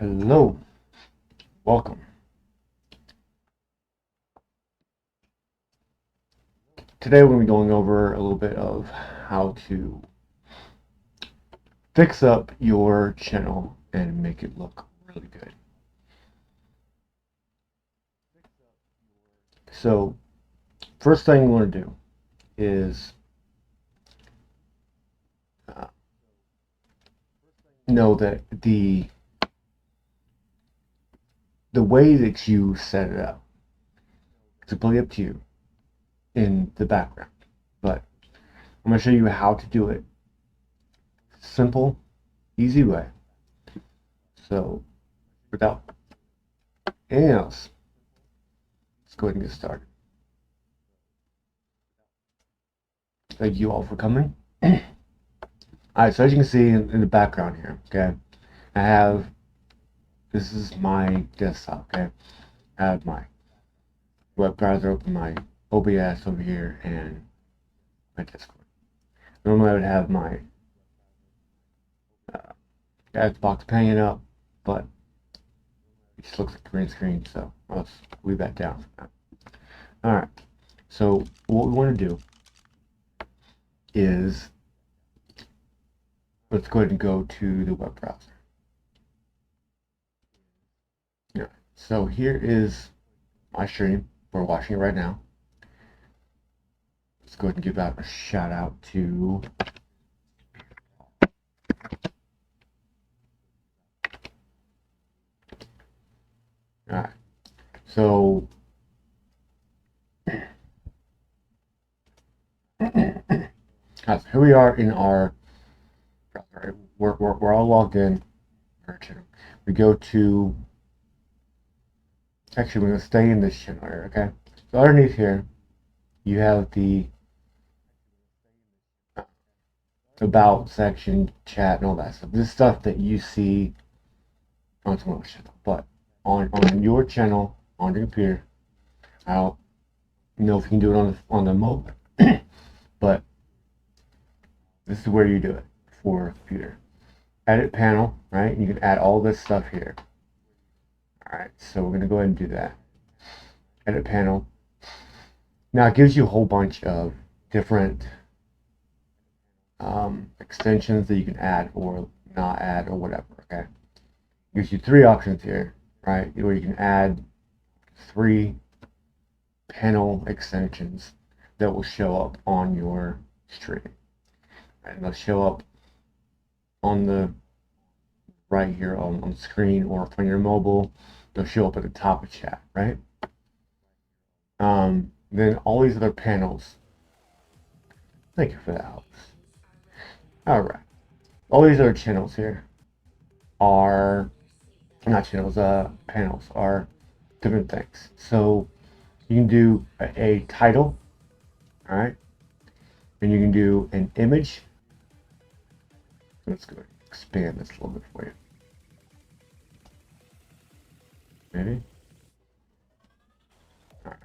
Hello, welcome. Today we're going to be going over a little bit of how to fix up your channel and make it look really good. So, first thing you want to do is know that the way that you set it up is completely up to you in the background, but I'm going to show you how to do it. Simple, easy way. So, without anything else, let's go ahead and get started. Thank you all for coming. Alright, so as you can see in the background here, okay, I have, this is my desktop, okay, I have my web browser open, my OBS over here, and my Discord. Normally I would have my Xbox hanging up, but it just looks like a green screen, so let's leave that down. Alright, so what we want to do is, let's go ahead and go to the web browser. Yeah, so here is my stream. We're watching it right now. Let's go ahead and give out a shout out to alright, so here we are in our browser. We're all logged in. We go to, actually we're going to stay in this channel area, okay? So underneath here you have the about section, chat, and all that stuff. This stuff that you see on someone's channel, but on your channel, on your computer, I don't know if you can do it on the mobile, but this is where you do it for a computer. Edit panel, right? You can add all this stuff here. Alright, so we're going to go ahead and do that. Edit panel. Now it gives you a whole bunch of different extensions that you can add or not add or whatever, okay? It gives you three options here, right? Where you can add 3 panel extensions that will show up on your stream. And they'll show up on the right here on the screen, or if on your mobile, they'll show up at the top of chat, right? Then all these other panels, thank you for that help. Alright, all these other channels here are not channels, panels are different things. So you can do a title, alright, and you can do an image. Let's go ahead and expand this a little bit for you. Maybe. Alright.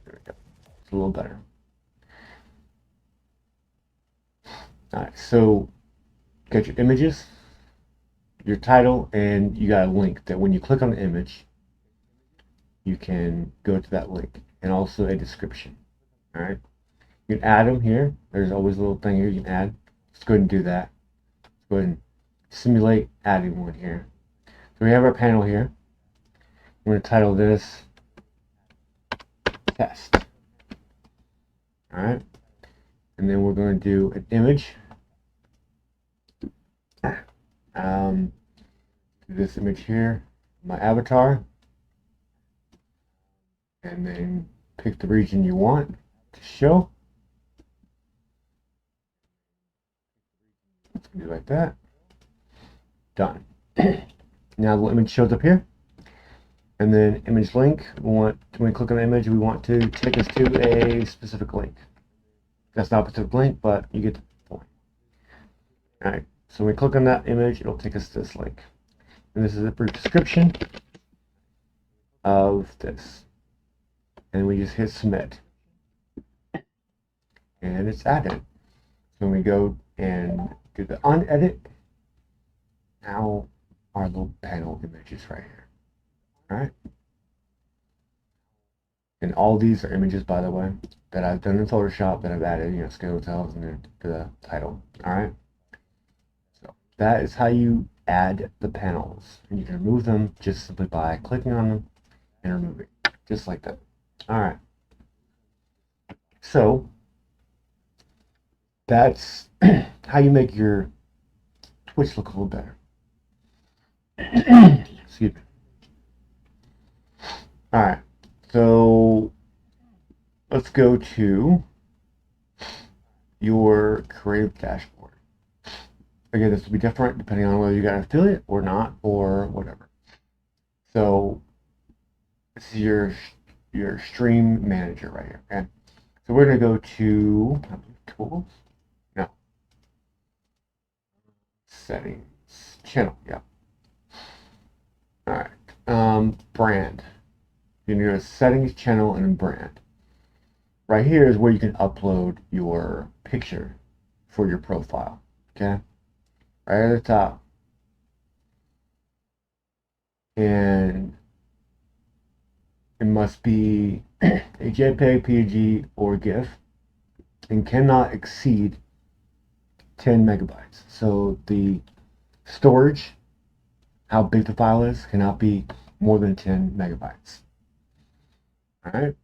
There we go. It's a little better. Alright, so get your images, your title, and you got a link that when you click on the image, you can go to that link, and also a description. Alright. You can add them here. There's always a little thing here you can add. Let's go ahead and do that. Let's go ahead and simulate adding one here. So we have our panel here. I'm going to title this test. Alright. And then we're going to do an image. This image here, my avatar. And then pick the region you want to show. Let's do it like that. Done. Now the image shows up here, and then image link. When we click on the image, we want to take us to a specific link. That's not a specific link, but you get the point. All right. So when we click on that image, it'll take us to this link, and this is a brief description of this. And we just hit submit, and it's added. So when we go and do the unedit, now our little panel images right here. All right. And all these are images, by the way, that I've done in Photoshop that I've added, scale details into the title. All right. So that is how you add the panels, and you can remove them just simply by clicking on them and removing, just like that. All right. So that's how you make your Twitch look a little better. Excuse me. All right. So let's go to your creative dashboard. Again, this will be different depending on whether you got an affiliate or not or whatever. So this is your stream manager right here. Okay. So we're gonna go to tools. No. Settings. Channel. Yeah. All right. Brand. You're gonna go to settings, channel, and brand. Right here is where you can upload your picture for your profile. Okay. Right at the top. And it must be a JPEG, PNG, or GIF, and cannot exceed 10 megabytes. So the storage, how big the file is, cannot be more than 10 megabytes. All right.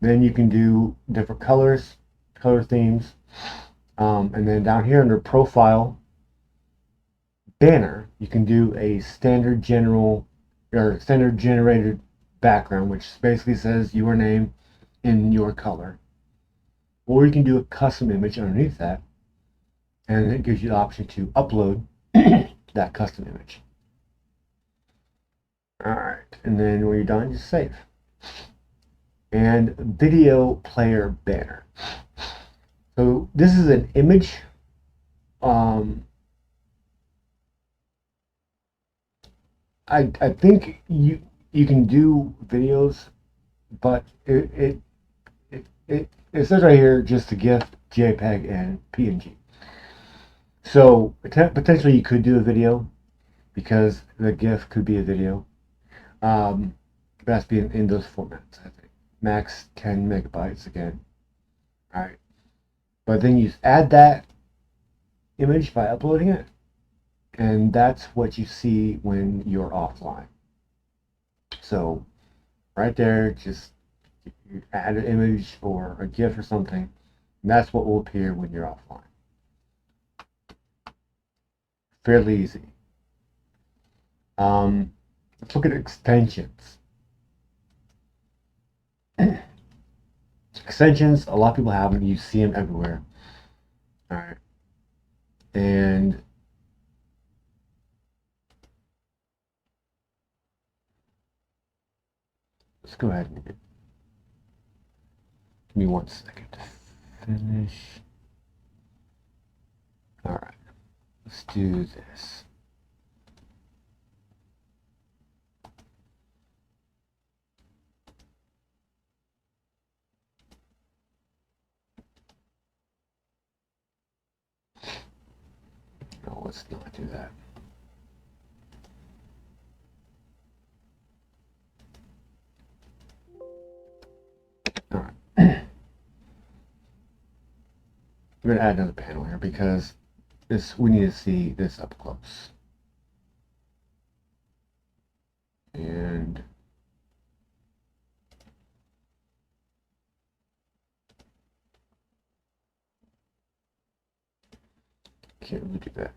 Then you can do different colors, color themes, and then down here under profile banner, you can do a standard general or standard generated background, which basically says your name in your color. Or you can do a custom image underneath that, and it gives you the option to upload that custom image. All right, and then when you're done, just save. And video player banner. So this is an image. I think you can do videos, but it says right here just a GIF, JPEG, and PNG. So potentially you could do a video because the GIF could be a video. It has to be in those formats, I think. Max 10 megabytes again. All right. But then you add that image by uploading it, and that's what you see when you're offline. So right there, just you add an image or a GIF or something, and that's what will appear when you're offline. Fairly easy. Let's look at extensions. Extensions, a lot of people have them. You see them everywhere. All right. And let's go ahead and give me 1 second to finish. All right. Let's do this. No, let's not do that. All right. I'm going to add another panel here because we need to see this up close. And can't really do that.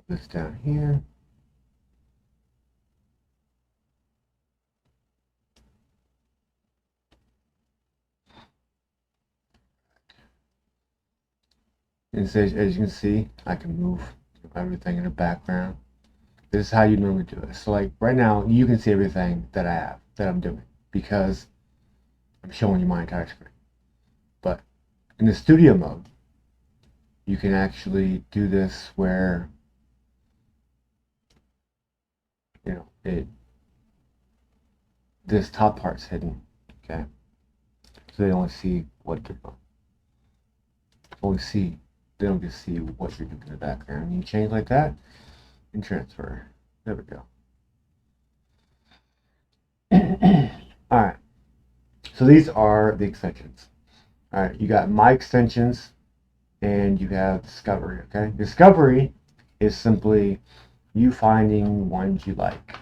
This down here. And so, as you can see, I can move everything in the background. This is how you normally do it. So like right now, you can see everything that I have, that I'm doing, because I'm showing you my entire screen. But in the studio mode, you can actually do this where, you know, this top part's hidden, okay? So they only see what you're doing. They don't just see what you're doing in the background. You change like that and transfer. There we go. All right. So these are the extensions. All right. You got my extensions and you have discovery. Okay. Discovery is simply you finding ones you like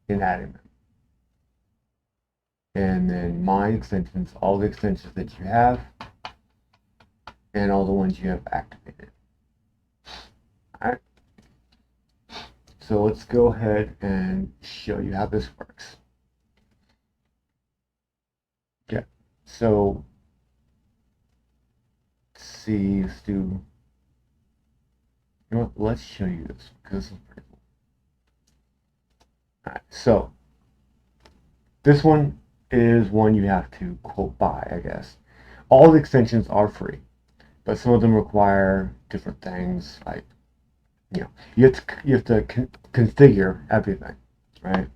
and adding them. And then my extensions, all the extensions that you have and all the ones you have activated. All right. So let's go ahead and show you how this works. Yeah. So let's see. Let's do. You know what? Let's show you this because this is pretty cool. All right. So this one is one you have to quote buy, I guess. All the extensions are free, but some of them require different things. Like, you know, you have to configure everything, right?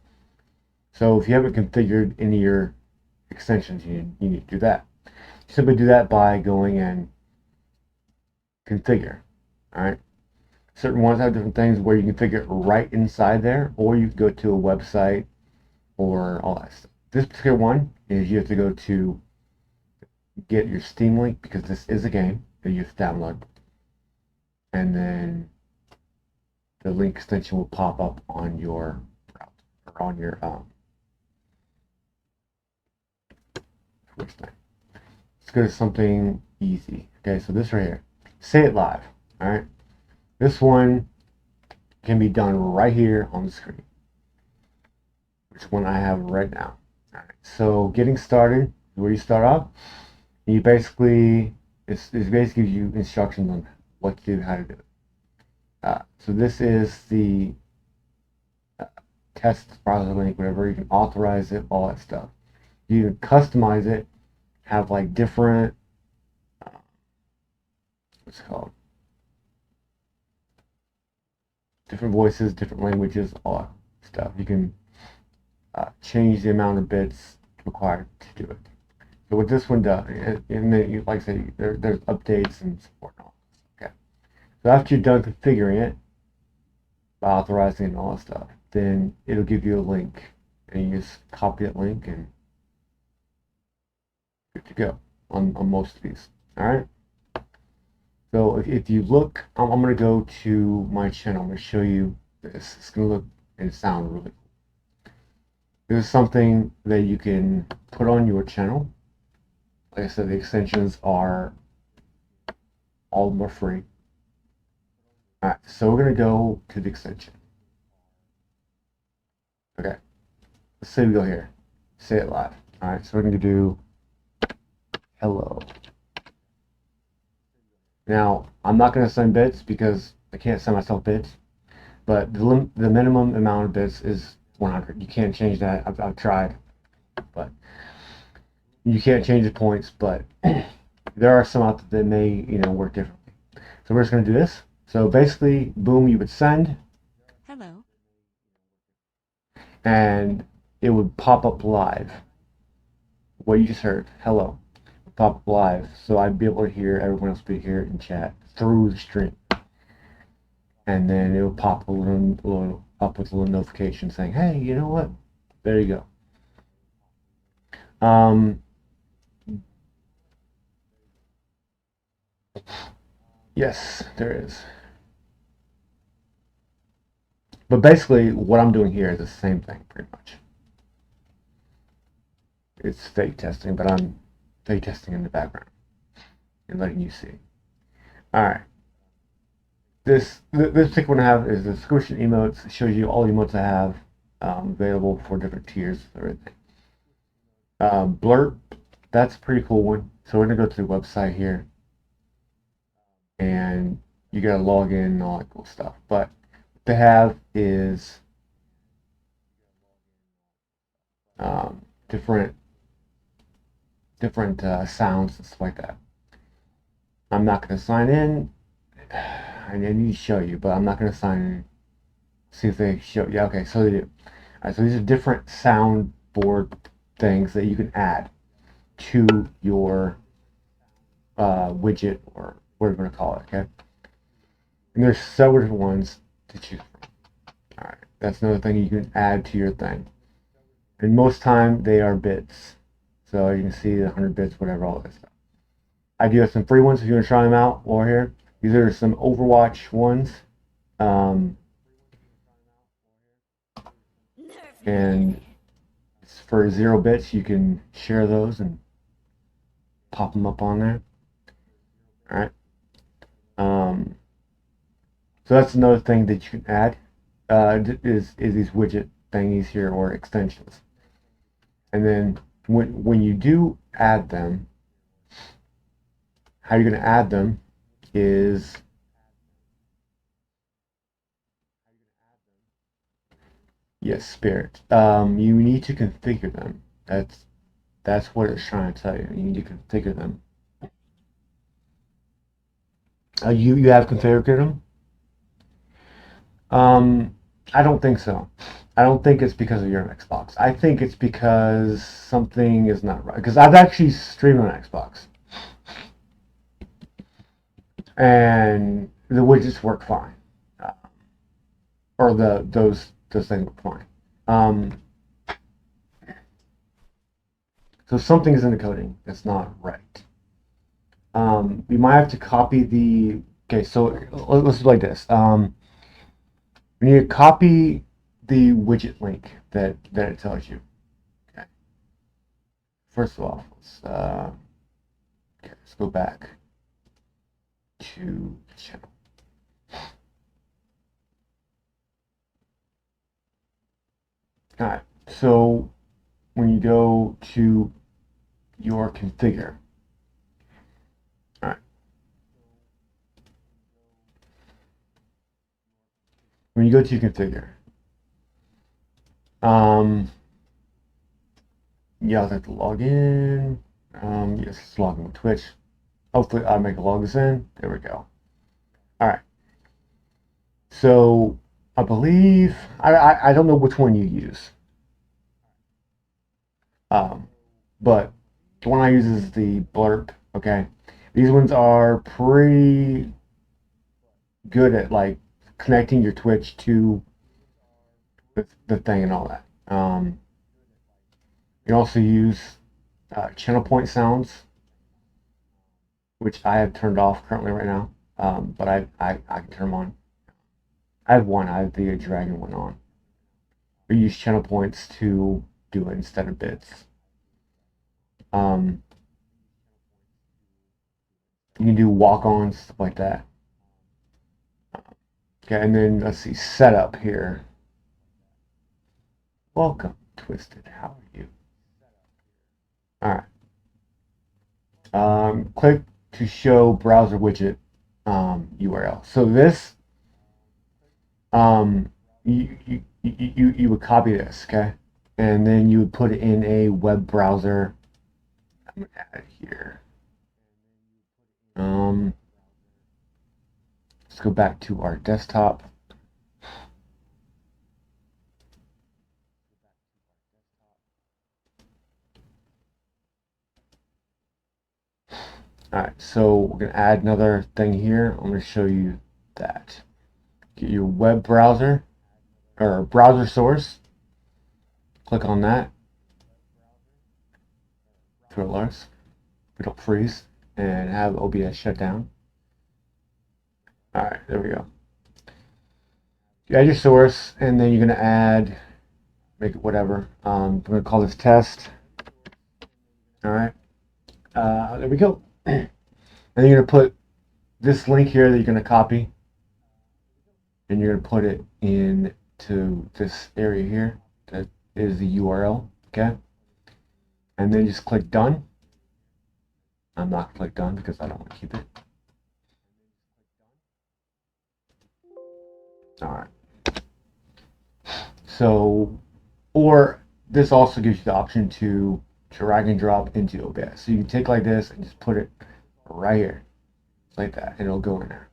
So if you haven't configured any of your extensions, you need to do that. You simply do that by going in configure. All right. Certain ones have different things where you can configure it right inside there, or you can go to a website or all that stuff. This particular one is you have to go to get your Steam link because this is a game that you have to download, and then the link extension will pop up on your browser or on your Twitch thing. Let's go to something easy. Okay, so this right here, say it live. All right, this one can be done right here on the screen, which one I have right now. All right, so getting started, where you start off, you basically it basically gives you instructions on what to do, how to do it. So this is the test browser link, whatever. You can authorize it, all that stuff. You can customize it, have like different, what's it called? Different voices, different languages, all that stuff. You can change the amount of bits required to do it. So what this one does, and then you, like I say, there's updates and support and all. Okay. So after you're done configuring it, by authorizing and all that stuff, then it'll give you a link, and you just copy that link and good to go on most of these. All right. So if you look, I'm going to go to my channel. I'm going to show you this. It's going to look and sound really cool. This is something that you can put on your channel. Like I said, the extensions are all of them are free. All right, so we're going to go to the extension. Okay, let's say we go here. Say it live. All right, so we're going to do hello. Now, I'm not going to send bits because I can't send myself bits, but the minimum amount of bits is 100. You can't change that. I've tried, but you can't change the points, but there are some out there that may, work differently. So we're just going to do this. So basically, boom, you would send. Hello. And it would pop up live. What you just heard, hello, would pop up live. So I'd be able to hear everyone else be here in chat through the stream. And then it would pop up with a little notification saying, hey, you know what? There you go. Yes, there is. But basically, what I'm doing here is the same thing, pretty much. It's fake testing, but I'm fake testing in the background and letting you see. All right. This particular one I have is the description emotes. It shows you all the emotes I have available for different tiers and everything. Blurb, that's a pretty cool one. So we're gonna go to the website here, and you gotta log in and all that cool stuff. But what they have is different different sounds and stuff like that. I'm not going to sign in. I need to show you, but I'm not going to sign in. See if they show. Yeah, okay, so they do. All right, so these are different soundboard things that you can add to your widget or whatever you want to call it. Okay, and there's several different ones to choose from. All right, that's another thing you can add to your thing. And most time they are bits, so you can see the 100 bits, whatever, all that stuff. I do have some free ones if you want to try them out while we're here. These are some Overwatch ones. Um, and for 0 bits, you can share those and pop them up on there. All right. So that's another thing that you can add is these widget thingies here or extensions. And then when you do add them, how you're going to add them is yes, Spirit. You need to configure them. That's what it's trying to tell you. You need to configure them. You have configured them? I don't think so. I don't think it's because of your Xbox. I think it's because something is not right. Because I've actually streamed on Xbox, and the widgets work fine, or those things work fine. So something is in the coding that's not right. We might have to copy the. Okay, so let's do like this. We need to copy the widget link that it tells you. Okay. First of all, let's go back to the channel. All right. So when you go to your configure, all right. When you go to your configure, yeah, I'll have to log in. Yes, let's log in with Twitch. Hopefully, I'll make a log this in. There we go. All right. So I believe I don't know which one you use. But the one I use is the Blurp. Okay, these ones are pretty good at like connecting your Twitch to the thing and all that. You also use channel point sounds, which I have turned off currently right now. But I can turn them on. I have one. I have the Dragon one on. We use channel points to do it instead of bits. You can do walk-ons, stuff like that. Okay, and then let's see, setup here. Welcome, Twisted. How are you? All right. Click to show browser widget URL. So this, you would copy this, okay, and then you would put it in a web browser. I'm gonna add it here. Let's go back to our desktop. All right, so we're gonna add another thing here. I'm gonna show you that. Get your web browser or browser source. Click on that. Alerts. We don't freeze and have OBS shut down. All right, there we go. You add your source, and then you're gonna add, make it whatever. I'm gonna call this test. All right, there we go. And then you're gonna put this link here that you're gonna copy, and you're gonna put it into this area here. That is the URL. Okay, and then just click done. I'm not gonna click done because I don't want to keep it. All right. So, or this also gives you the option to drag and drop into OBS. So you can take like this and just put it right here, like that, and it'll go in there.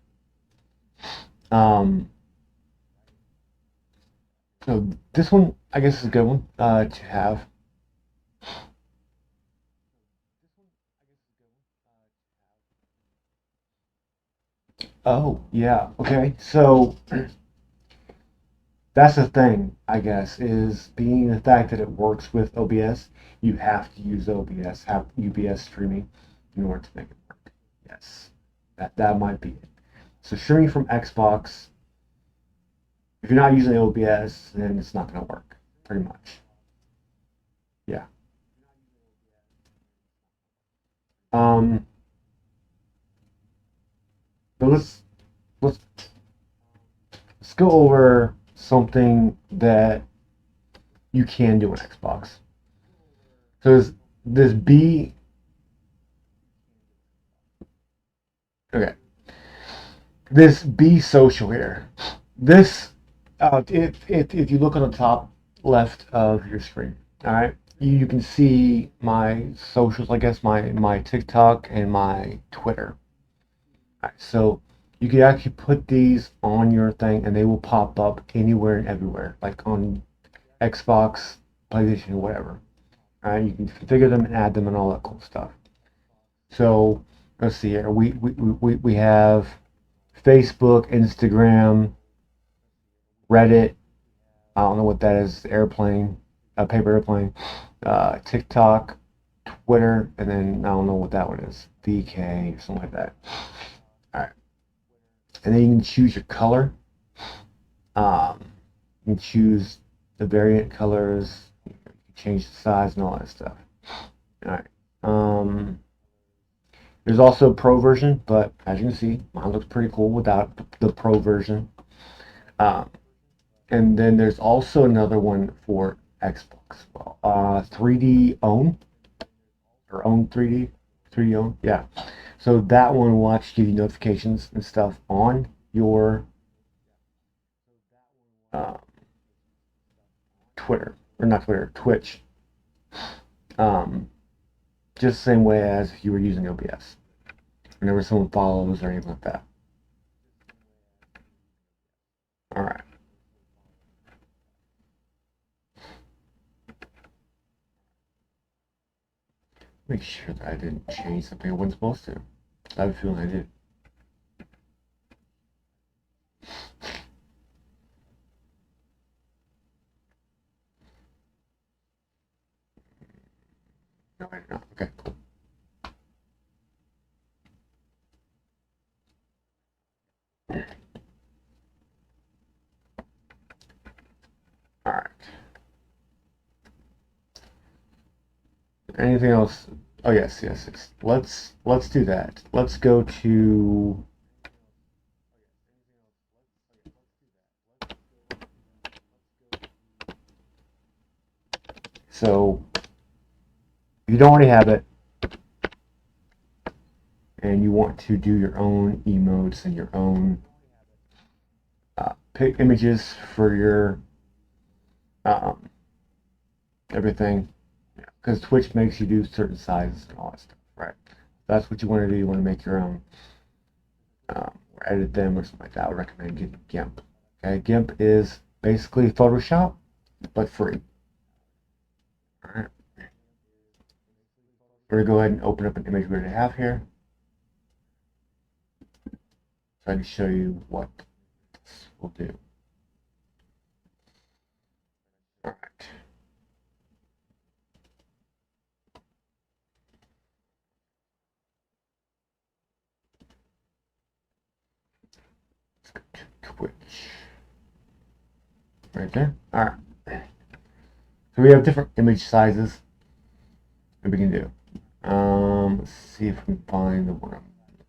So this one, I guess, is a good one to have. Oh, yeah. Okay. So that's the thing, I guess, is being the fact that it works with OBS, you have to use OBS, have UBS streaming in order to make it work. Yes. That might be it. So streaming from Xbox, if you're not using OBS, then it's not going to work, pretty much. Yeah. Um, but let's let's go over something that you can do on Xbox. So this B. Okay. This Be Social here. This, if you look on the top left of your screen, all right, you can see my socials. I guess my TikTok and my Twitter. All right, so you can actually put these on your thing, and they will pop up anywhere and everywhere, like on Xbox, PlayStation, whatever. All right, you can configure them and add them and all that cool stuff. So let's see here. We have Facebook, Instagram, Reddit. I don't know what that is. Airplane, paper airplane, TikTok, Twitter, and then I don't know what that one is. VK or something like that. All right, and then you can choose your color. You can choose the variant colors. You can change the size and all that stuff. All right. There's also a pro version, but as you can see, mine looks pretty cool without the pro version. Um, and then there's also another one for Xbox. 3D Own or Own 3D Own. Yeah. So that one will actually give you notifications and stuff on your uh, Twitter or not Twitter, Twitch. Um, just the same way as if you were using OBS. Whenever someone follows or anything like that. All right. Make sure that I didn't change something I wasn't supposed to. I have a feeling I did. No, I did not. Okay, cool. All right. Anything else? Oh yes, yes, yes. Let's do that. Let's go to. So if you don't already have it, and you want to do your own emotes and your own pick images for your um, everything, because Twitch makes you do certain sizes and all that stuff, right? That's what you want to do. You want to make your own, or edit them or something like that. I would recommend getting GIMP. Okay, GIMP is basically Photoshop, but free. All right. We're going to go ahead and open up an image we already have here. So I can show you what this will do. All right. Let's go to Twitch. Right there. All right. So we have different image sizes that we can do. Let's see if we can find the one I'm looking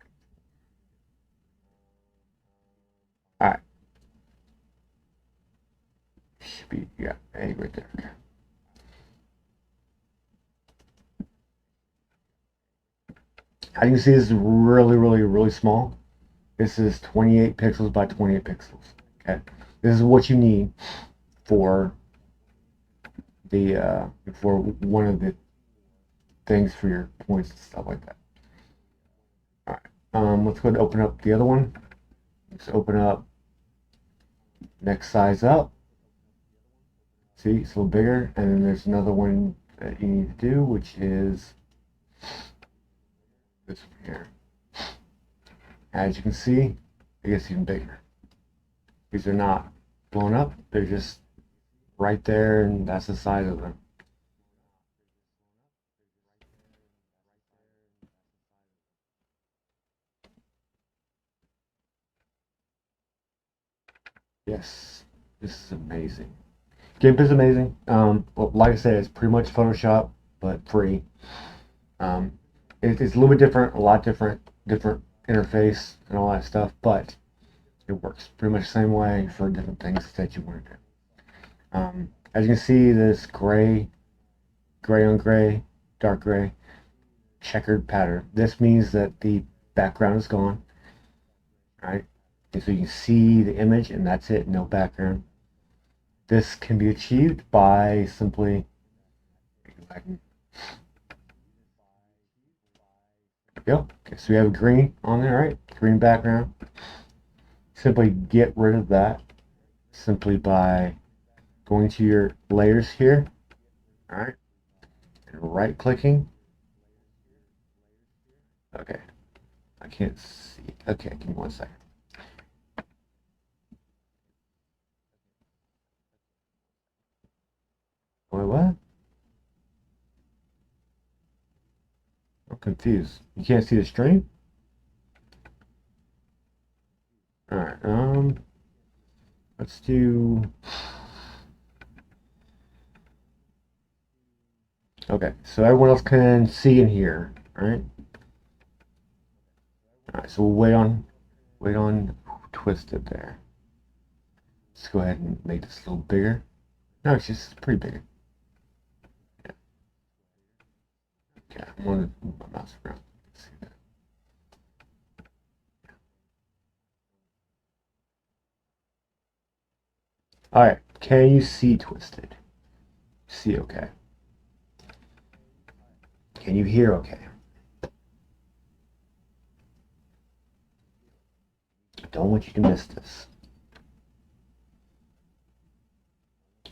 for. All right. Should be, yeah, A right there. As you can see, this is really, really, really small. This is 28 pixels by 28 pixels. Okay. This is what you need for the for one of the things for your points and stuff like that. All right, let's go ahead and open up the other one. Let's open up next size up. See, it's a little bigger, and then there's another one that you need to do, which is this one here. As you can see, it gets even bigger. These are not blown up, they're just right there, and that's the size of them. Yes, this is amazing. GIMP is amazing. Well, like I said, it's pretty much Photoshop, but free. It's a little bit different, a lot different interface and all that stuff, but it works pretty much the same way for different things that you want to do. As you can see, this gray on gray, dark gray, checkered pattern. This means that the background is gone, right? And so you can see the image, and that's it, no background. This can be achieved by simply, go. Okay, so we have a green on there, right? Green background. Simply get rid of that simply by going to your layers here, all right, and right clicking. Okay, I can't see. Okay, give me 1 second. Wait, what? I'm confused. You can't see the stream? All right, let's do. Okay, so everyone else can see and hear, all right? All right, so we'll wait on Twisted there. Let's go ahead and make this a little bigger. No, it's just pretty big. Yeah, I'm gonna move my mouse around. See that. All right, can you see Twisted? See okay. Can you hear okay? I don't want you to miss this.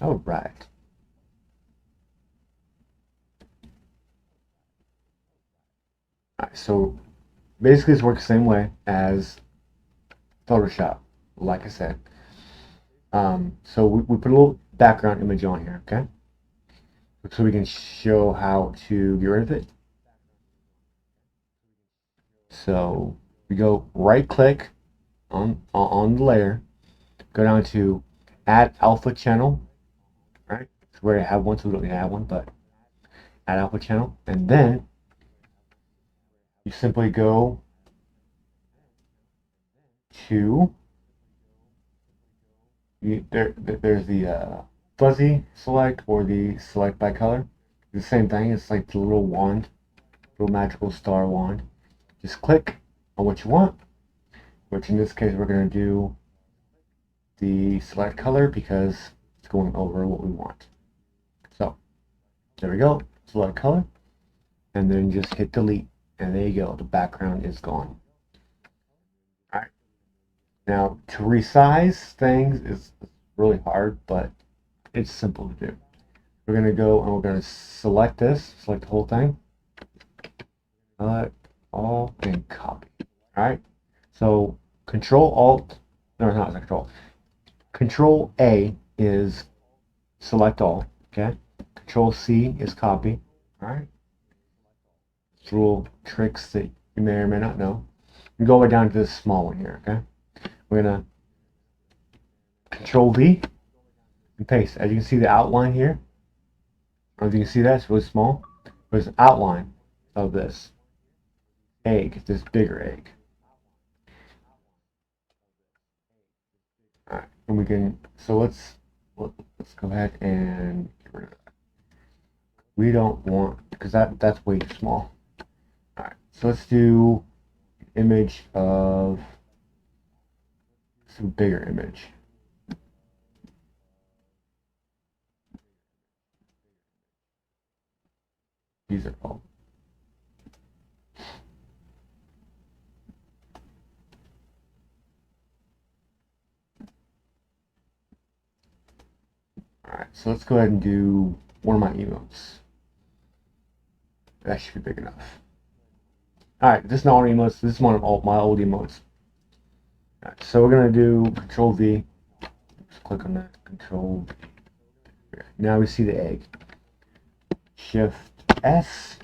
All right. All right, so basically this works the same way as Photoshop, like I said. So we put a little background image on here, okay? So we can show how to get rid of it. So we go right click on the layer, go down to add alpha channel, right? So we already have one, so we don't need to add one, but add alpha channel, and then you simply go to there's the fuzzy select or the select by color. The same thing. It's like the little wand, little magical star wand. Just click on what you want, which in this case we're going to do the select color because it's going over what we want. So there we go, select color, and then just hit delete, and there you go, the background is gone. All right, now to resize things is really hard, but it's simple to do. We're going to go and we're going to select this, select the whole thing, select all, and copy. All right, so Control Alt, no, not Control. Control A is select all, okay? Control C is copy, all right? It's little tricks that you may or may not know. And go way down to this small one here, okay? We're gonna Control V and paste. As you can see the outline here, I don't know if you can see that, it's really small. There's an outline of this egg, this bigger egg. All right, and we can, so let's go ahead and get rid of that. We don't want, because that's way too small. All right, so let's do image of some bigger image. These are all Alright, so let's go ahead and do one of my emotes. That should be big enough. Alright, this is not one of emotes, this is one of my old emotes. Alright, so we're going to do Control V. Just click on that, Control V. Now we see the egg. Shift S,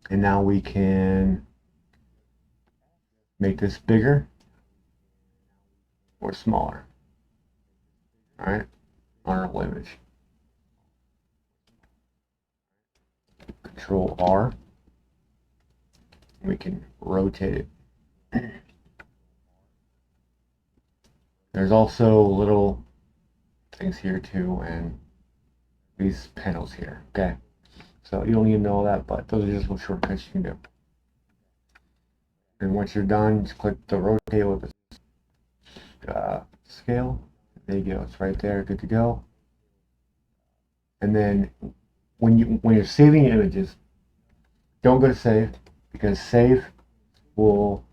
and now we can make this bigger or smaller. Alright, on our whole image. Control R. We can rotate it. There's also little things here too, and these panels here. Okay, so you don't need to know that, but those are just little shortcuts you can do. And once you're done, just click the rotate with the scale. There you go. It's right there. Good to go. And then when you're saving images, don't go to save, because save will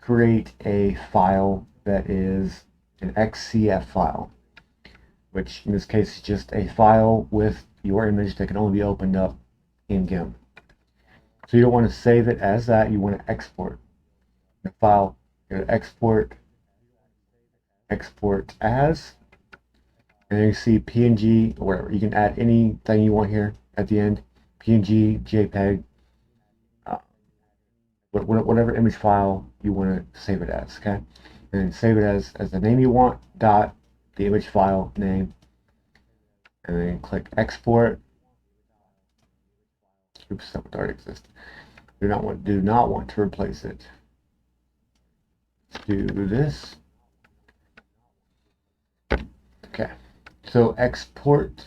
create a file that is an XCF file, which in this case is just a file with your image that can only be opened up in GIMP. So you don't want to save it as that, you want to export the file. You're going to export as, and then you see PNG or whatever. You can add anything you want here at the end, PNG, JPEG, whatever image file you want to save it as, okay? And save it as the name you want, dot, the image file name, and then click export. Oops, that would already exist. Do not want to replace it. Let's do this. Okay, so export,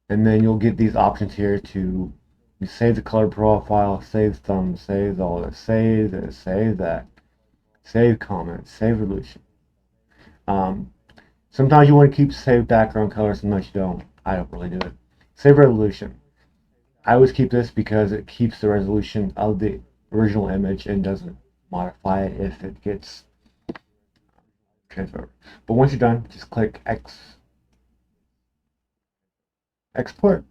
and then you'll get these options here to save the color profile, save thumb, save all this, save this, save that, save comments, save resolution. Sometimes you want to keep save background color, sometimes you don't. I don't really do it. Save resolution. I always keep this because it keeps the resolution of the original image and doesn't modify it if it gets transferred. But once you're done, just click export.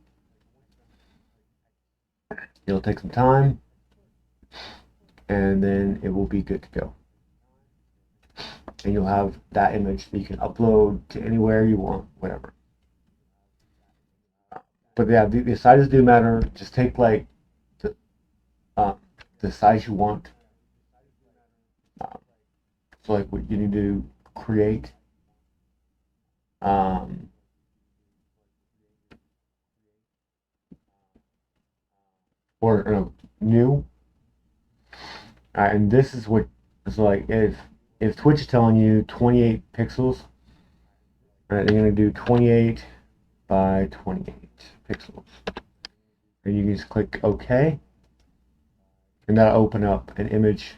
It'll take some time, and then it will be good to go. And you'll have that image that you can upload to anywhere you want, whatever. But yeah, the sizes do matter. Just take like the size you want. So like what you need to create. Or new. And this is what it's like if Twitch is telling you 28 pixels, right, they're gonna do 28 by 28 pixels, and you can just click OK, and that'll open up an image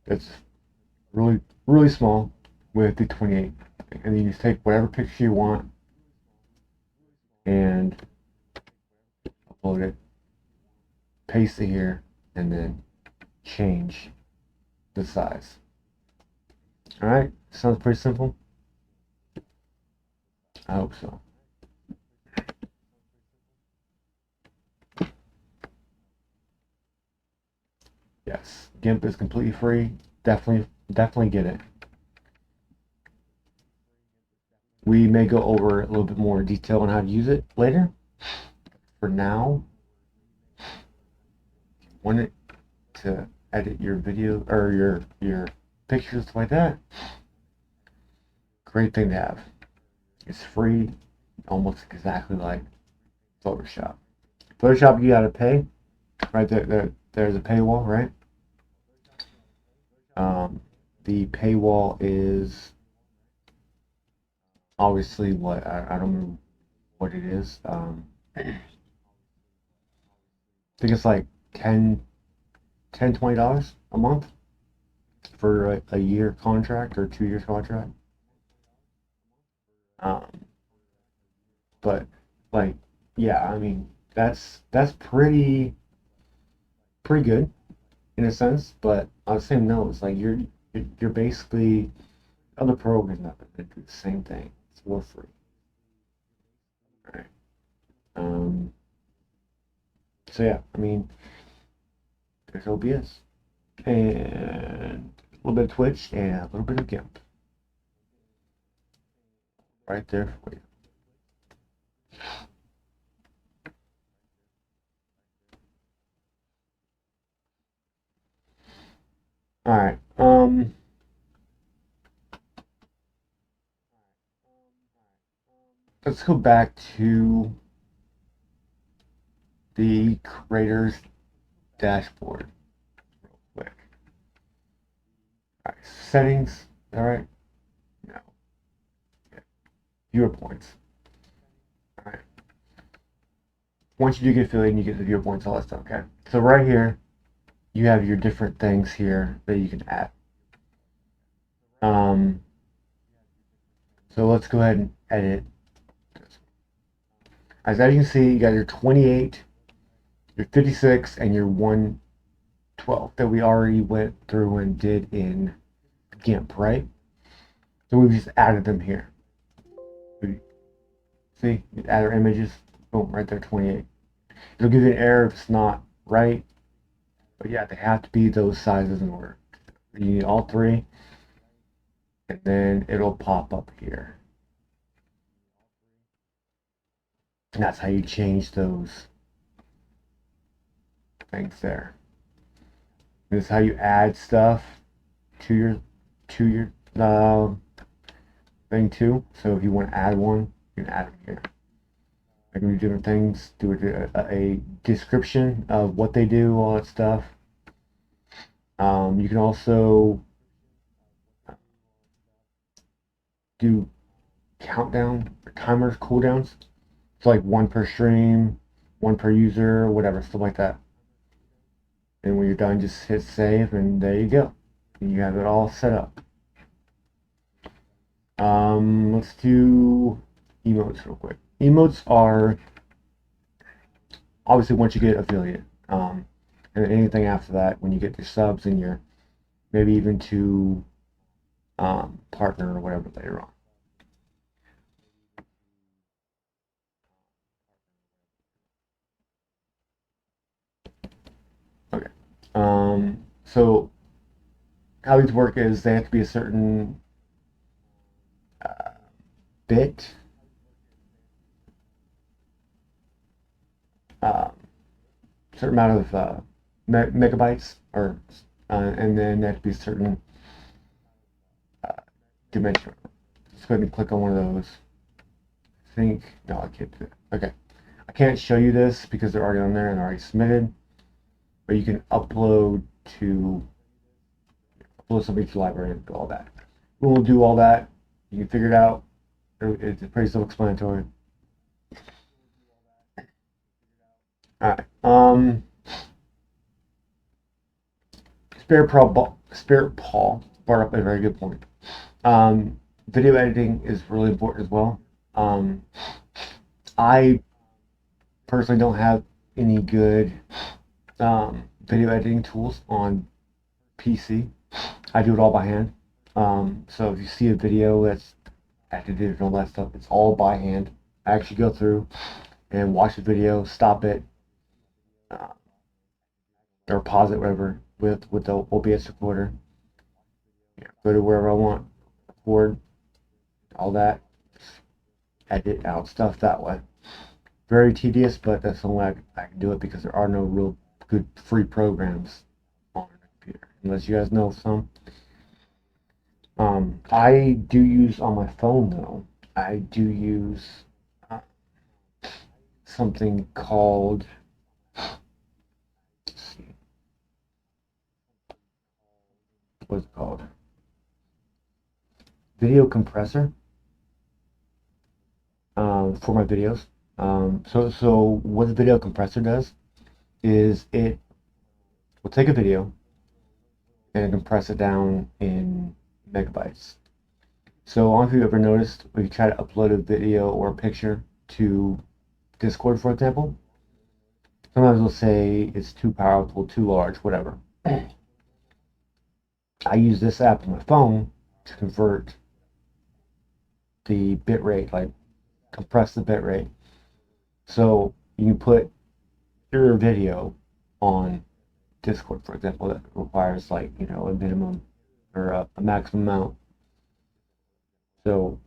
that's really small with the 28, and then you just take whatever picture you want and upload it, paste it here, and then change the size. Alright, sounds pretty simple. I hope so. Yes, GIMP is completely free. Definitely get it. We may go over a little bit more detail on how to use it later. For now, if you want it to edit your video or your pictures, stuff like that, great thing to have. It's free, almost exactly like Photoshop. Photoshop, you gotta pay. Right there's a paywall, right? The paywall is obviously what I don't remember what it is. I think it's like $20 a month for a year contract or 2 years contract. But like, yeah, I mean that's pretty good in a sense. But on the same note, it's like you're basically other programs that do the same thing. It's more free. So yeah, I mean, there's OBS and a little bit of Twitch and a little bit of GIMP right there for you. All right. Let's go back to the creator's dashboard real quick. All right, settings. All right. No. Viewer points. All right. Once you do get affiliated, you get the viewer points, all that stuff. Okay. So right here, you have your different things here that you can add. So let's go ahead and edit. As you can see, you got your 28, your 56, and your 112 that we already went through and did in GIMP, right? So we've just added them here. See, add our images. Boom, right there, 28. It'll give you an error if it's not right. But yeah, they have to be those sizes in order. You need all three. And then it'll pop up here. And that's how you change those things there. This is how you add stuff to your thing too. So if you want to add one, you can add them here. I can do different things, do a description of what they do, all that stuff. You can also do countdown or timers, cooldowns. So like one per stream, one per user, whatever, stuff like that. And when you're done, just hit save, and there you go. And you have it all set up. Let's do emotes real quick. Emotes are obviously once you get affiliate, and anything after that, when you get your subs and your maybe even to partner or whatever later on. Okay. So how these work is they have to be a certain bit. Certain amount of megabytes, or and then that to be a certain dimension. Let's go ahead and click on one of those. I think no, I can't do it. Okay, I can't show you this because they're already on there and already submitted. But you can upload something to the library and do all that. We'll do all that. You can figure it out. It's pretty self-explanatory. All right. Spirit Paul brought up a very good point. Video editing is really important as well. I personally don't have any good video editing tools on PC. I do it all by hand. So if you see a video that's edited and all that stuff, it's all by hand. I actually go through and watch the video, stop it, or pause it, whatever, with the OBS recorder. Yeah, go to wherever I want, record, all that, edit out stuff that way. Very tedious, but that's the only way I can do it because there are no real good free programs on the computer, unless you guys know some. I do use on my phone though. I do use something called. Let's see, what's it called? Video compressor for my videos. So what the video compressor does is it will take a video and compress it down in megabytes. So I don't know if you've ever noticed when you try to upload a video or a picture to Discord, for example, sometimes they'll say it's too powerful, too large, whatever. I use this app on my phone to convert the bit rate, like compress the bit rate. So you can put your video on Discord, for example, that requires like, you know, a minimum or a maximum amount. So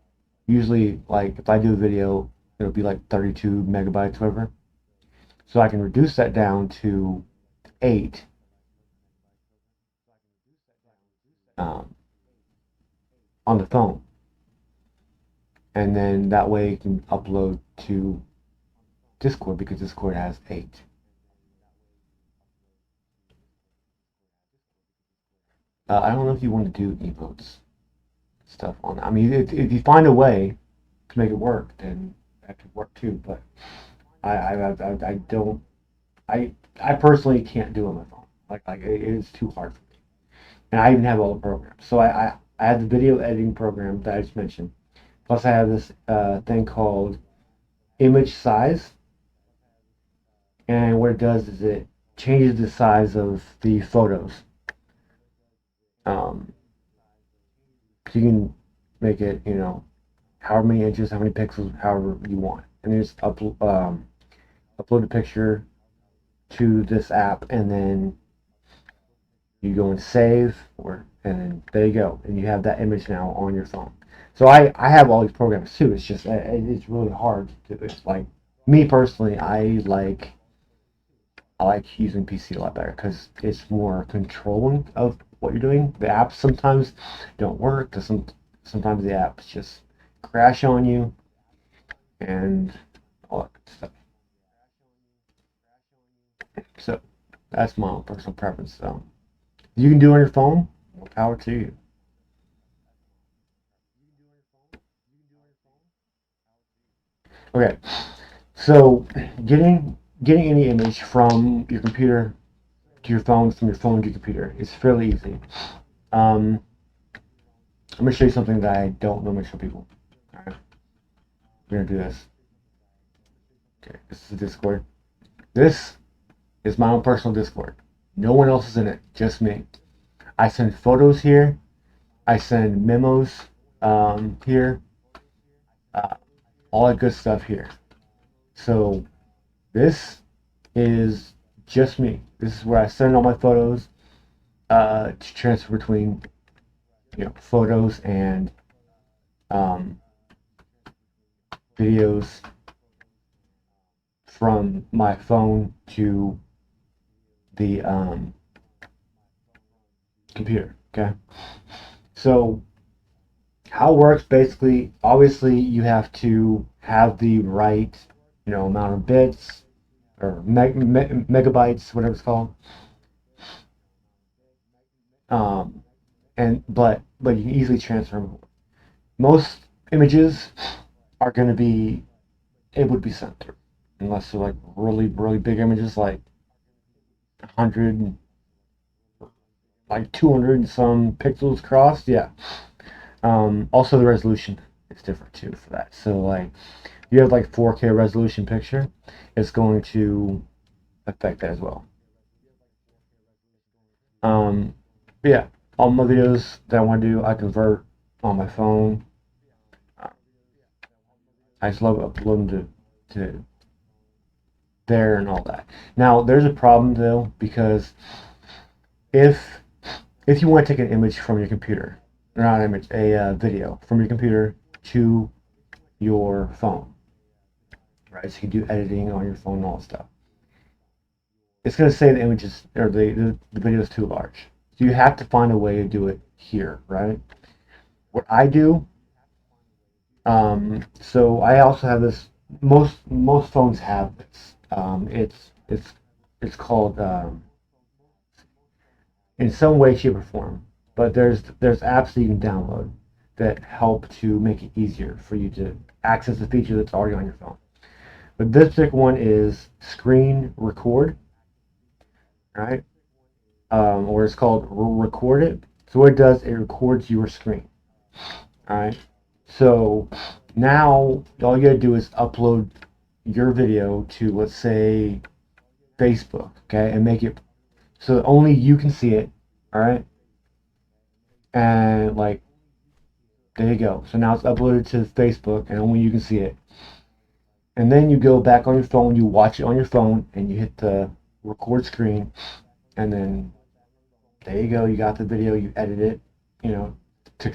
usually, like if I do a video, it'll be like 32 megabytes, whatever. So I can reduce that down to 8 um, on the phone, and then that way you can upload to Discord because Discord has 8. I don't know if you want to do emotes stuff on that. I mean, if you find a way to make it work, then that could work too. But I don't I personally can't do it on my phone. Like it is too hard for me, and I even have all the programs. So I have the video editing program that I just mentioned. Plus I have this thing called image size, and what it does is it changes the size of the photos. Um, so you can make it, you know, however many inches, how many pixels, however you want, and you just upload the picture to this app, and then you go and save, or and then there you go, and you have that image now on your phone. So I have all these programs too. It's just it's really hard to do. It's like me personally, I like using PC a lot better because it's more controlling of what you're doing. The apps sometimes don't work because sometimes the apps just crash on you and all that good stuff. So that's my own personal preference. So you can do it on your phone, more power to you. Okay, so getting any image from your computer to your phone, from your phone to your computer is fairly easy. Um, I'm gonna show you something that I don't normally show people. All right, we're gonna do this. Okay, this is Discord. This is my own personal Discord. No one else is in it, just me. I send photos here. I send memos here. Uh, all that good stuff here. So this is just me. This is where I send all my photos to transfer between, you know, photos and um, videos from my phone to the computer. Okay, so how it works basically, obviously you have to have the right, you know, amount of bits or megabytes, whatever it's called. Um, and but you can easily transfer them. Most images are going to be able to be sent through, unless they're like really big images, like 100, like 200 and some pixels across. Yeah. Also, the resolution is different too for that. So like, you have like 4K resolution picture, it's going to affect that as well. Um, but yeah, all my videos that I want to do, I convert on my phone. I just love uploading to there and all that. Now, there's a problem though, because if if you want to take an image from your computer, or not an image, a video from your computer to your phone, right? So you can do editing on your phone and all that stuff. It's going to say the images or the video is too large. So you have to find a way to do it here, right? What I do, so I also have this. Most phones have this. It's called in some way, shape, or form. But there's apps that you can download that help to make it easier for you to access the feature that's already on your phone. But this particular one is Screen Record, right? Or it's called Record It. So what it does, it records your screen. All right. So now all you gotta do is upload your video to, let's say, Facebook, okay, and make it so only you can see it. All right. And like, there you go. So now it's uploaded to Facebook, and only you can see it. And then you go back on your phone, you watch it on your phone, and you hit the record screen, and then there you go. You got the video. You edit it, you know, to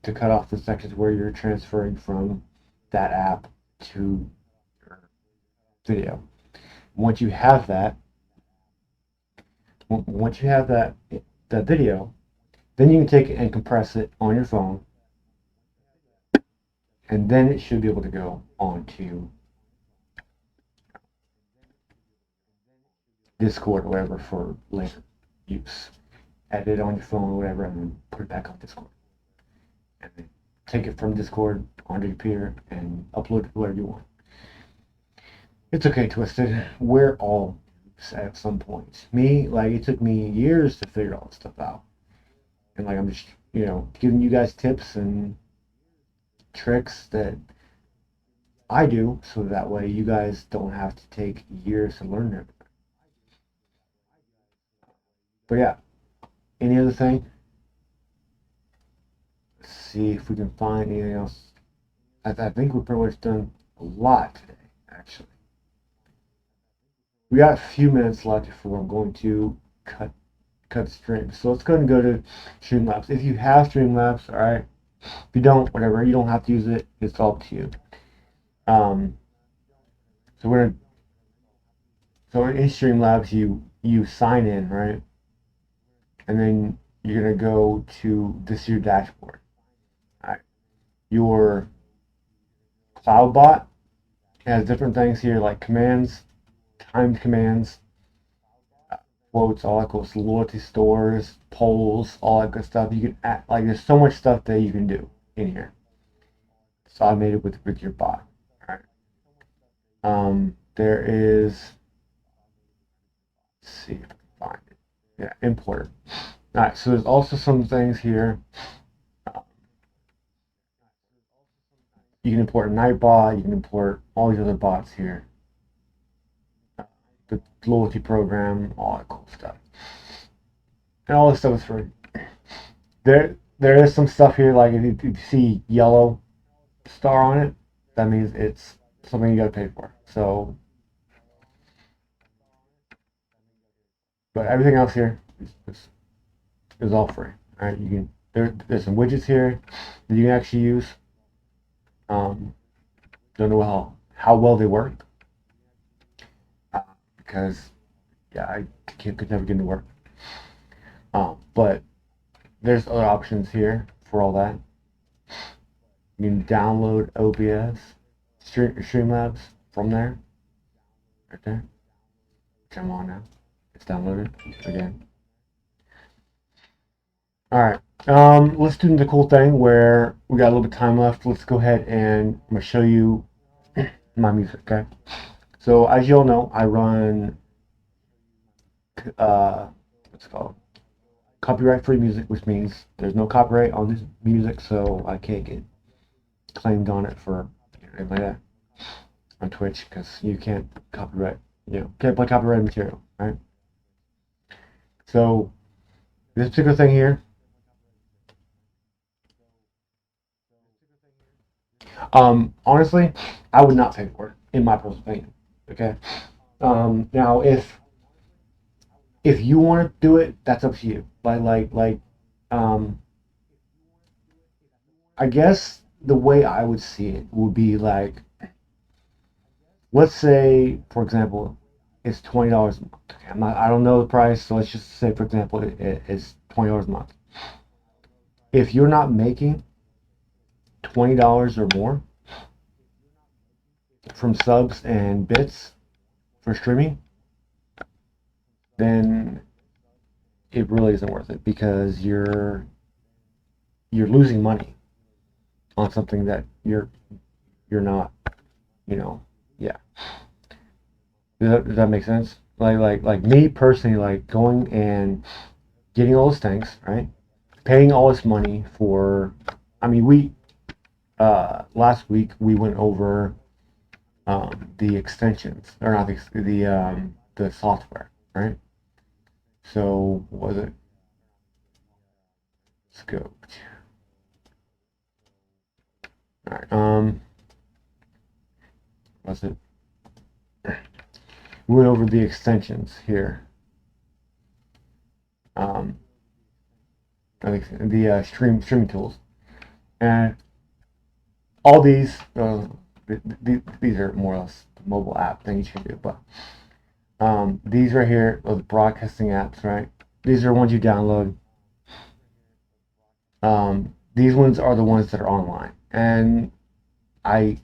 to cut off the sections where you're transferring from that app to your video. Once you have that, once you have that video, then you can take it and compress it on your phone, and then it should be able to go onto Discord or whatever for later use. Edit it on your phone or whatever, and then put it back on Discord. And then take it from Discord onto your computer and upload it whatever you want. It's okay, Twisted. We're all at some point. Me, like, it took me years to figure all this stuff out. And, like, I'm just, giving you guys tips and tricks that I do so that way you guys don't have to take years to learn it. But yeah, any other thing? Let's see if we can find anything else. I think we've pretty much done a lot today, actually. We got a few minutes left before I'm going to cut the stream. So let's go ahead and go to Streamlabs. If you have Streamlabs, all right. If you don't, whatever, you don't have to use it. It's all up to you. So in Streamlabs, you sign in, right? And then you're gonna go to this your dashboard. All right. Your CloudBot has different things here like commands, timed commands, quotes, all that goes loyalty stores, polls, all that good stuff. You can add, like, there's so much stuff that you can do in here. It's automated with your bot. All right. There is, let's see if I can find it. Yeah, importer. All right, so there's also some things here. You can import a Nightbot. You can import all these other bots here. The loyalty program, all that cool stuff. And all this stuff is free. There is some stuff here, like if you see yellow star on it, that means it's something you gotta pay for. So, but everything else here is all free. All right, you can there's some widgets here that you can actually use. Don't know how well they work because yeah, I could never get into work. But there's other options here for all that. You can download OBS, Streamlabs from there, right there. Which I'm on now. It's downloaded again. All right. Let's do the cool thing where we got a little bit of time left. Let's go ahead and I'm gonna show you my music. Okay. So as you all know, I run what's it called? Copyright-free music, which means there's no copyright on this music, so I can't get claimed on it for anything like that on Twitch because you can't copyright, can't play copyrighted material, right? So this particular thing here, honestly, I would not pay for it, in my personal opinion. Okay. Now if you want to do it, that's up to you. I guess the way I would see it would be like, let's say, for example, it's $20 a month. Okay, I don't know the price, so let's just say, for example, it's $20 a month. If you're not making $20 or more from subs and bits for streaming, then it really isn't worth it because you're losing money on something that you're not, yeah. Does that make sense? Like me personally, like going and getting all those things, right? Paying all this money for, I mean, we last week we went over the extensions, or not the software, right? So what was it? Let's go. All right. What's it? we went over the extensions here. I think the streaming tools, and all these these are more or less mobile app things you can do, but these right here are the broadcasting apps, right? These are ones you download. These ones are the ones that are online, and I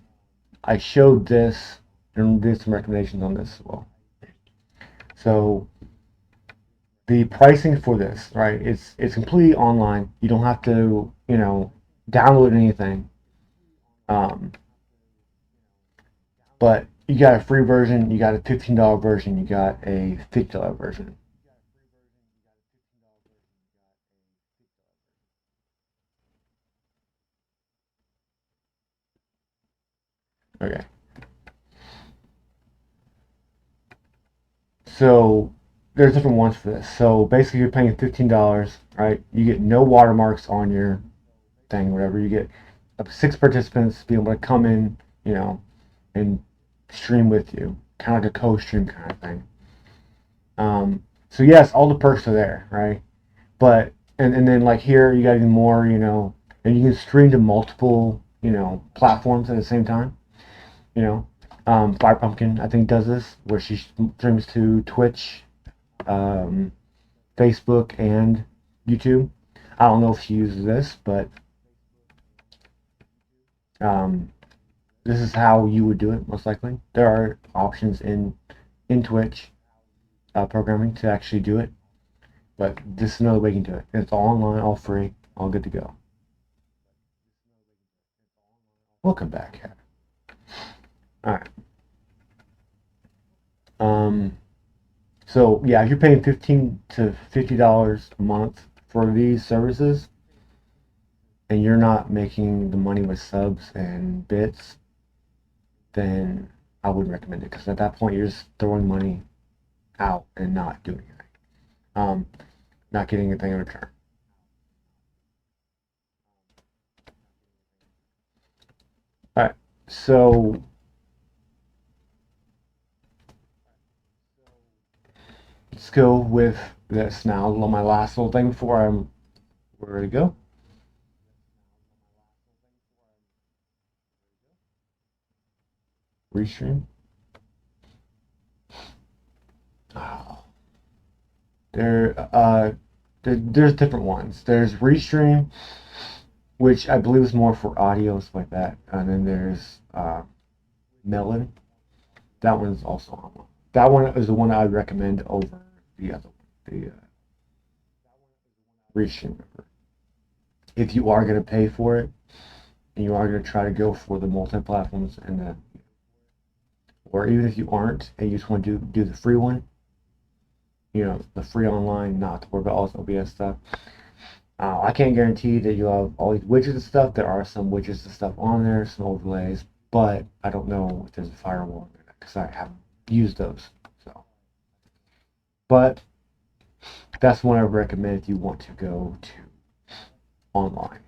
I showed this and did some recommendations on this as well. So the pricing for this, right? It's completely online. You don't have to, download anything. Um, but you got a free version, you got a $15 version, you got a $50 version. Okay. So there's different ones for this. So basically, you're paying $15, right? You get no watermarks on your thing, whatever. You get up to 6 participants be able to come in, and stream with you, kind of like a co-stream kind of thing. So yes, all the perks are there, right? But and then like here, you got even more, and you can stream to multiple, platforms at the same time. You know, Fire Pumpkin I think does this, where she streams to Twitch, um, Facebook, and YouTube. I don't know if she uses this, but um, this is how you would do it most likely. There are options in Twitch programming to actually do it, but this is another way you can do it. It's all online, all free, all good to go. Welcome back, Kat. All right. Um, so yeah, if you're paying $15 to $50 a month for these services, and you're not making the money with subs and bits, then I wouldn't recommend it, because at that point you're just throwing money out and not doing anything, um, not getting anything in return. All right, so let's go with this now. My last little thing before I'm ready to go. Restream. Oh. There's different ones. There's Restream, which I believe is more for audio, stuff like that. And then there's Melon. That one's also online. That one is the one I would recommend over the other one, the Restream. If you are going to pay for it, and you are going to try to go for the multi-platforms and or even if you aren't and you just want to do the free one, the free online, not to worry about all this OBS stuff. I can't guarantee that you'll have all these widgets and stuff. There are some widgets and stuff on there, some overlays, but I don't know if there's a firewall because I haven't used those. So, but that's one I would recommend if you want to go to online.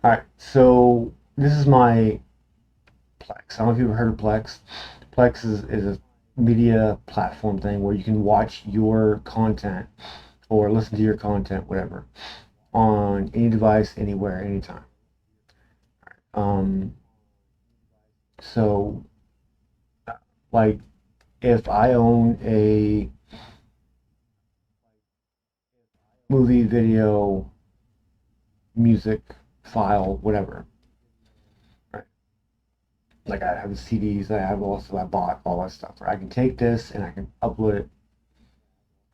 All right, so this is my Plex. I don't know if you've ever heard of Plex. Plex is a media platform thing where you can watch your content or listen to your content, whatever, on any device, anywhere, anytime. Um, so, like, if I own a movie, video, music file, whatever, right? Like I have the CDs, I bought all that stuff. Right? I can take this and I can upload it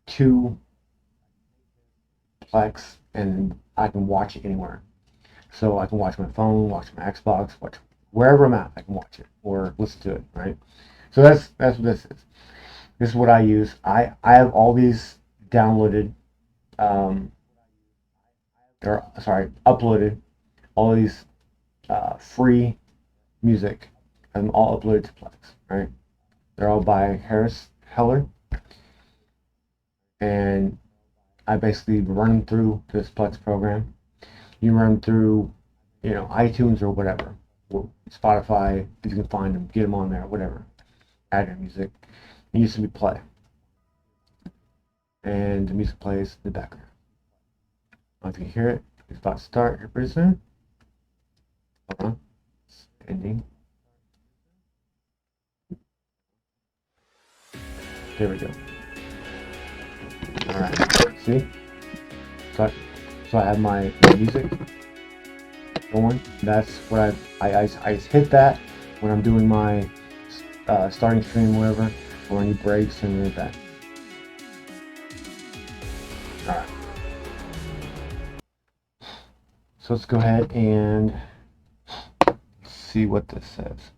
to Plex, and I can watch it anywhere. So I can watch my phone, watch my Xbox, watch wherever I'm at. I can watch it or listen to it, right? So that's what this is. This is what I use. I have all these downloaded, um, or sorry, uploaded. All these free music, and all uploaded to Plex, right? They're all by Harris Heller, and I basically run them through this Plex program. You run them through, iTunes or whatever, or Spotify. If you can find them, get them on there, whatever. add your music. It used to be play, and the music plays in the background. If you can hear it, it's about to start here pretty soon. Hold on, it's ending. There we go. All right, see? So I have my music going. That's what I just hit that when I'm doing my starting stream, whatever, or any breaks and like that. All right. So let's go ahead and see what this says.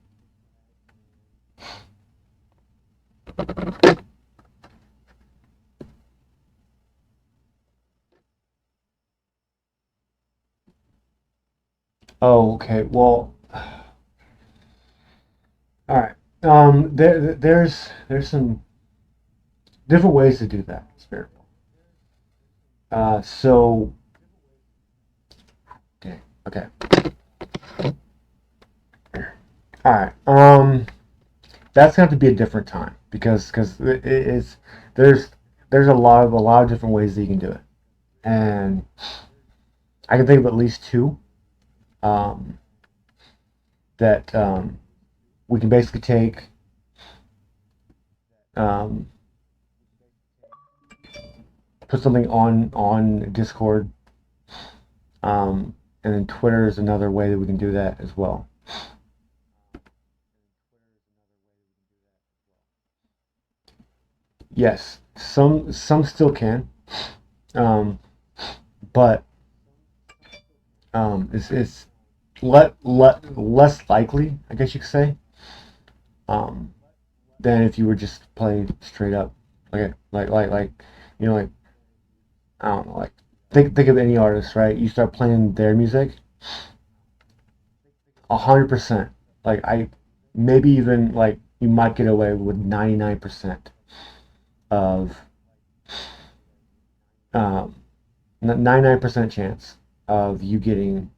Oh, okay. Well, all right. There's some different ways to do that. It's very so okay. All right. That's going to have to be a different time because it's there's there's a lot of different ways that you can do it, and I can think of at least two um, that we can basically take. Um, Put something on Discord, and then Twitter is another way that we can do that as well. Yes, some still can, um, but it's less likely, I guess you could say, um, than if you were just playing straight up, like like I don't know, like think of any artist, right? You start playing their music, 100%. Like I maybe even like you might get away with 99% of 99% chance of you getting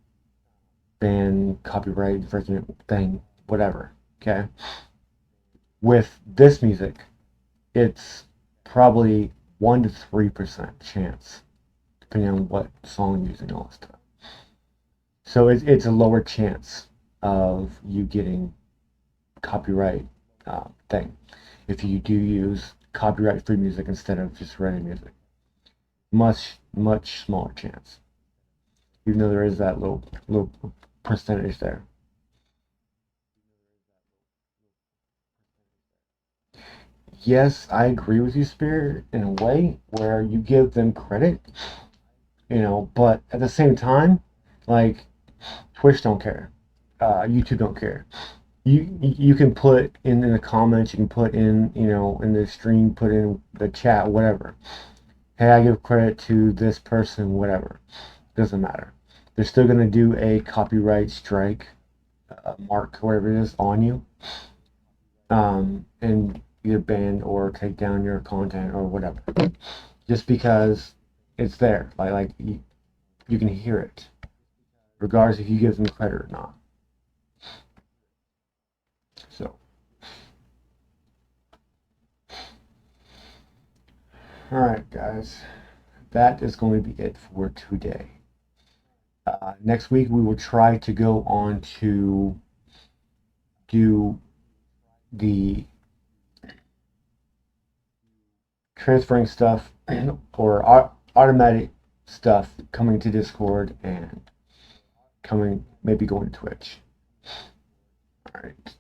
banned, copyright infringement thing, whatever. Okay. With this music, it's probably 1 to 3% chance, depending on what song you're using, all this stuff. So it's a lower chance of you getting copyright thing if you do use copyright free music instead of just regular music. Much smaller chance, even though there is that little percentage there. Yes, I agree with you, Spirit, in a way where you give them credit, but at the same time, like Twitch don't care, YouTube don't care. You can put in the comments, you can put in in the stream, put in the chat, whatever. Hey, I give credit to this person, whatever. Doesn't matter. They're still gonna do a copyright strike, mark, whatever it is, on you, and either ban or take down your content or whatever. Just because it's there, like you can hear it, regardless if you give them credit or not. So, all right, guys, that is going to be it for today. Next week we will try to go on to do the transferring stuff or automatic stuff coming to Discord and coming maybe going to Twitch. All right.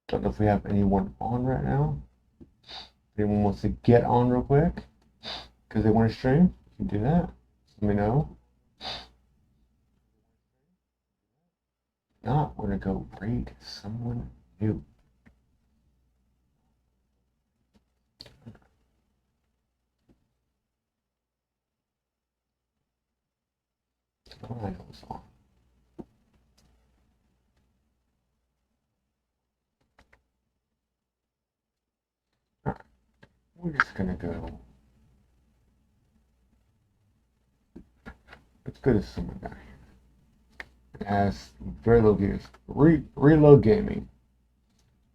Don't know if we have anyone on right now. If anyone wants to get on real quick because they want to stream, you can do that. Let me know. Not want to go raid someone new. Oh, I know it's on. All right. We're just gonna go. Let's go to someone down here. It has very low views. Reload Gaming.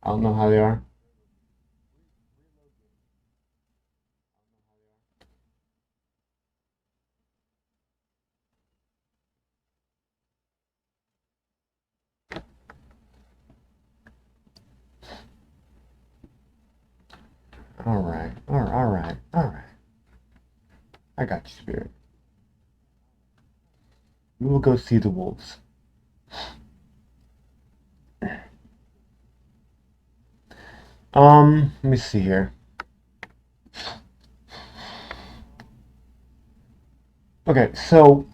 I don't know how they are. All right. I got you, Spirit. We will go see the wolves. Let me see here. Okay, so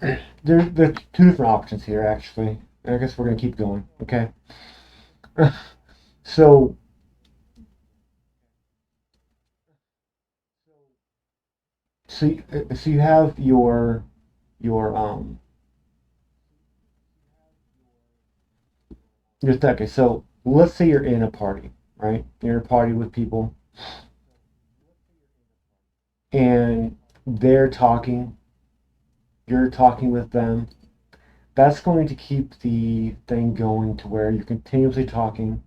there's two different options here, actually. And I guess we're gonna keep going. Okay. So so you have your just okay. So let's say you're in a party, right? You're in a party with people, and they're talking. You're talking with them. That's going to keep the thing going to where you're continuously talking,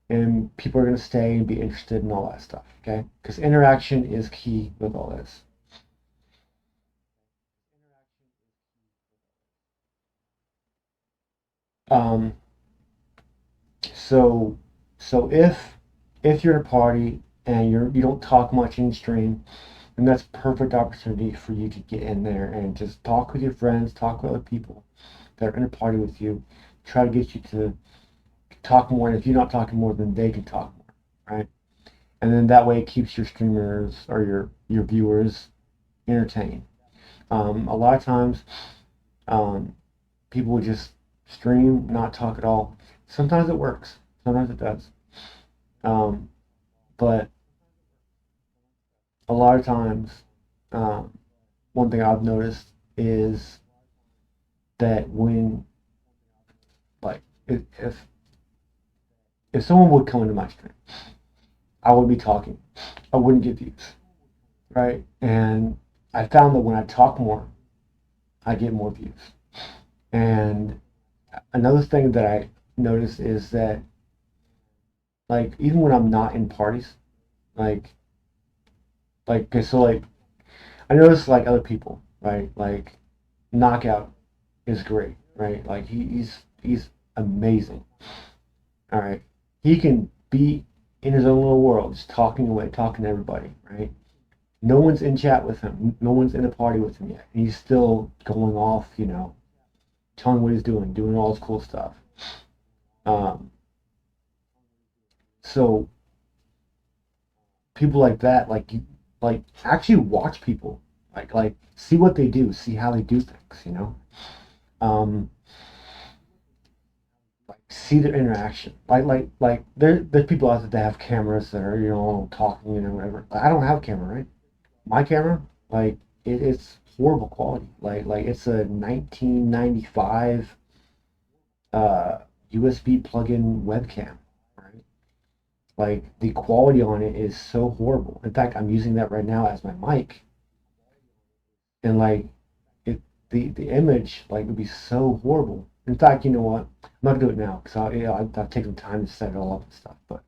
and people are going to stay and be interested in all that stuff. Okay, because interaction is key with all this. Um, so so if you're at a party and you don't talk much in stream, then that's perfect opportunity for you to get in there and just talk with your friends, talk with other people that are in a party with you, try to get you to talk more. And if you're not talking more, then they can talk more, right? And then that way it keeps your streamers or your viewers entertained. A lot of times, um, people will just stream, not talk at all. Sometimes it works. Sometimes it does. Um, but a lot of times, um, one thing I've noticed is that when like if someone would come into my stream, I would be talking. I wouldn't get views, right? And I found that when I talk more, I get more views. And another thing that I notice is that like even when I'm not in parties, like like 'cause so like I notice like other people, right? Like Knockout is great, right? Like he's amazing. All right. He can be in his own little world, just talking away, talking to everybody, right? No one's in chat with him. No one's in a party with him yet. He's still going off, telling what he's doing all this cool stuff. Um, so people like that, like you, like actually watch people, like see what they do, see how they do things. Um, like see their interaction. Like there's people out there that have cameras that are talking, whatever. I don't have a camera, right? My camera, like it's horrible quality. Like it's a 1995 USB plug-in webcam, right? Like the quality on it is so horrible. In fact, I'm using that right now as my mic, and like it, the image like would be so horrible. In fact, you know what? I'm not gonna do it now because I'll take some time to set it all up and stuff. But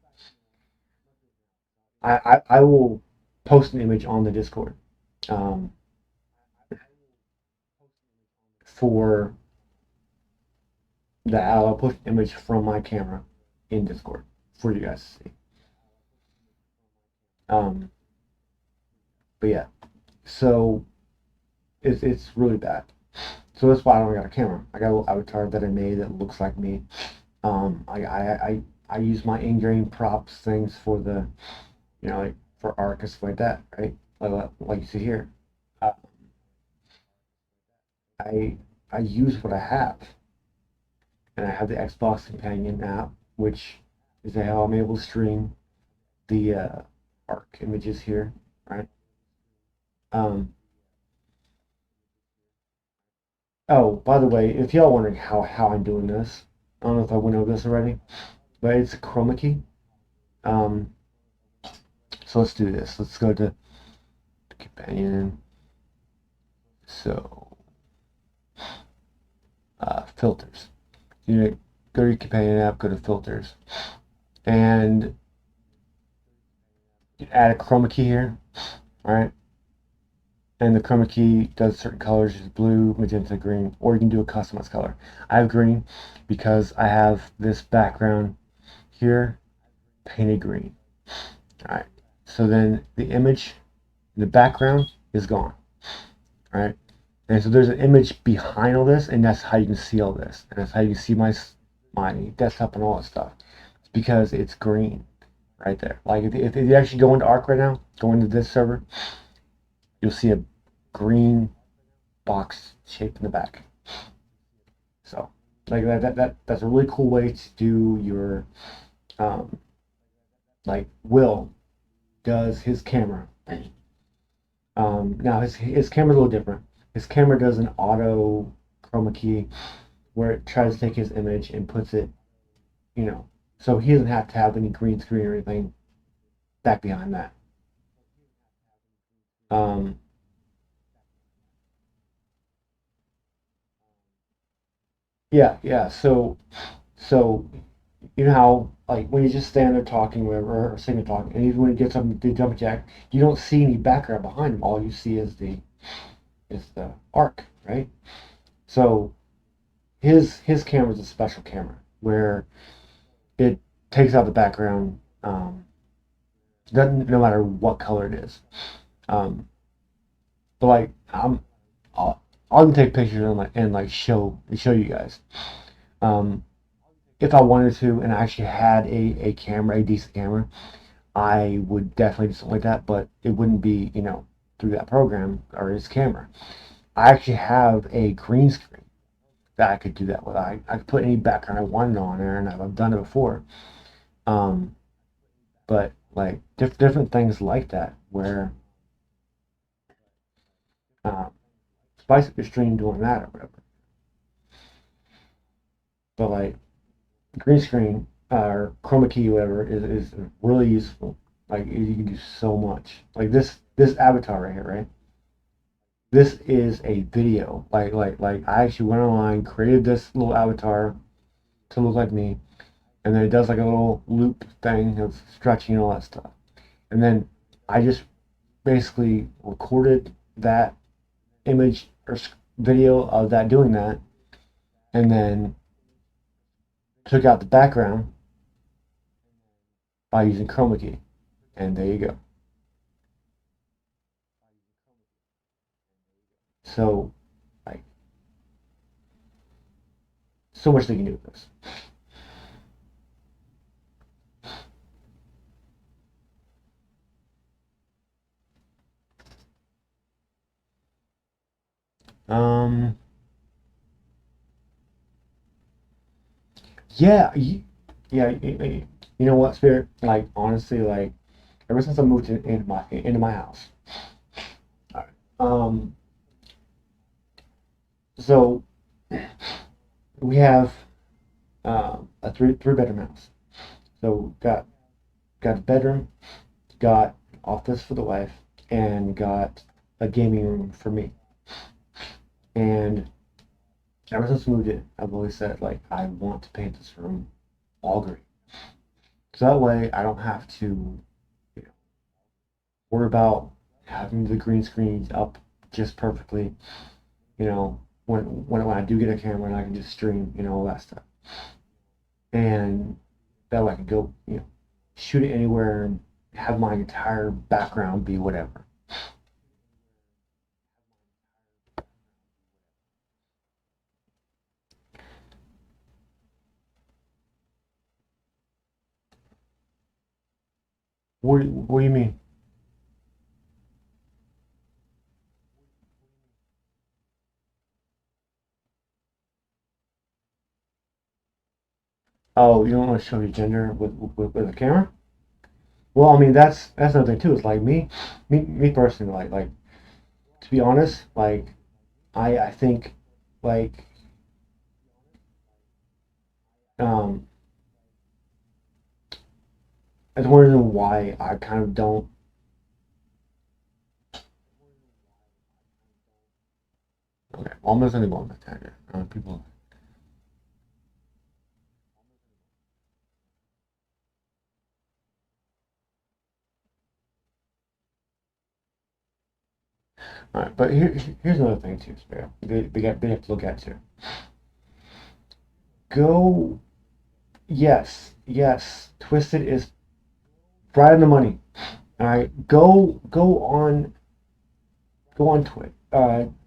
I will post an image on the Discord um, for that. I'll post an image from my camera in Discord for you guys to see. Um, but yeah, so it's really bad. So that's why I don't got a camera. I got a little avatar that I made that looks like me. I use my in-game props things for the like for arc and stuff like that, right? Like you see here. Uh, I I use what I have, and I have the Xbox Companion app, which is how I'm able to stream the arc images here, right? Um, oh, by the way, if y'all wondering how I'm doing this, I don't know if I went over this already, but it's a chroma key. Um, so let's do this. Let's go to companion. So filters. You go to your companion app, go to filters, and you add a chroma key here, all right? And the chroma key does certain colors, blue, magenta, green, or you can do a customized color. I have green because I have this background here painted green. All right, so then the image, the background is gone. All right, and so there's an image behind all this, and that's how you can see all this, and that's how you can see my desktop and all that stuff. It's because it's green right there. Like if you actually go into Arc right now, go into this server, you'll see a green box shape in the back. So like that's a really cool way to do your um, like Will does his camera. Now his camera's a little different. His camera does an auto chroma key where it tries to take his image and puts it, you know, so he doesn't have to have any green screen or anything back behind that. Um, yeah, yeah. So you know how like when you just stand there talking, whatever, or sitting there talking, and even when he gets up and do jump jack, you don't see any background behind him. All you see is the arc, right? So his camera is a special camera where it takes out the background, doesn't no matter what color it is. Um, but like I'll even take pictures and show you guys. Um, if I wanted to, and I actually had a camera, a decent camera, I would definitely do something like that. But it wouldn't be through that program or his camera. I actually have a green screen that I could do that with. I could put any background I wanted on there, and I've done it before. Um, but like different things like that where uh, Spice Up Your Stream doing that or whatever. But like green screen or chroma key, whatever, is really useful. Like you can do so much. Like this avatar right here, right? This is a video. Like I actually went online, created this little avatar to look like me, and then it does like a little loop thing of stretching and all that stuff. And then I just basically recorded that image or video of that doing that, and then took out the background by using chroma key, and there you go. So like so much they can do with this. Um, yeah, yeah. You know what, Spirit? Like honestly, like ever since I moved into my house, all right, so we have a three bedroom house. So got a bedroom, got office for the wife, and got a gaming room for me. And ever since we moved in, I've always said like I want to paint this room all green. So that way I don't have to you know, worry about having the green screen up just perfectly. When I do get a camera and I can just stream, all that stuff. And that way I can go, shoot it anywhere and have my entire background be whatever. What do you mean? Oh, you don't want to show your gender with a camera? Well, I mean that's another thing too. It's like me personally, like to be honest, like I think like um it's one reason why I kind of don't. Okay, well, I'm just gonna go on that tangent. People. All right, but here's another thing too, Spare. They have to look at too. Go, yes, Twisted is right on the money. All right, go on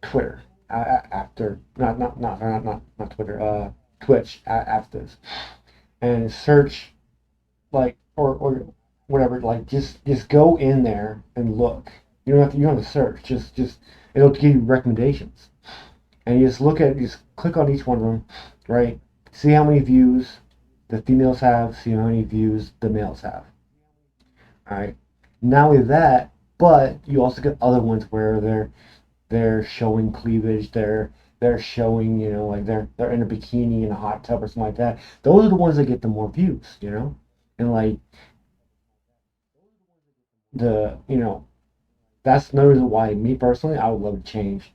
Twitter after not Twitter Twitch after this, and search like or whatever, like just go in there and look. You don't have to search, just it'll give you recommendations, and you just click on each one of them, right? See how many views the females have, see how many views the males have. All right, not only that, but you also get other ones where they're showing cleavage, they're showing, like they're in a bikini in a hot tub or something like that. Those are the ones that get the more views. And like the that's another reason why me personally I would love to change,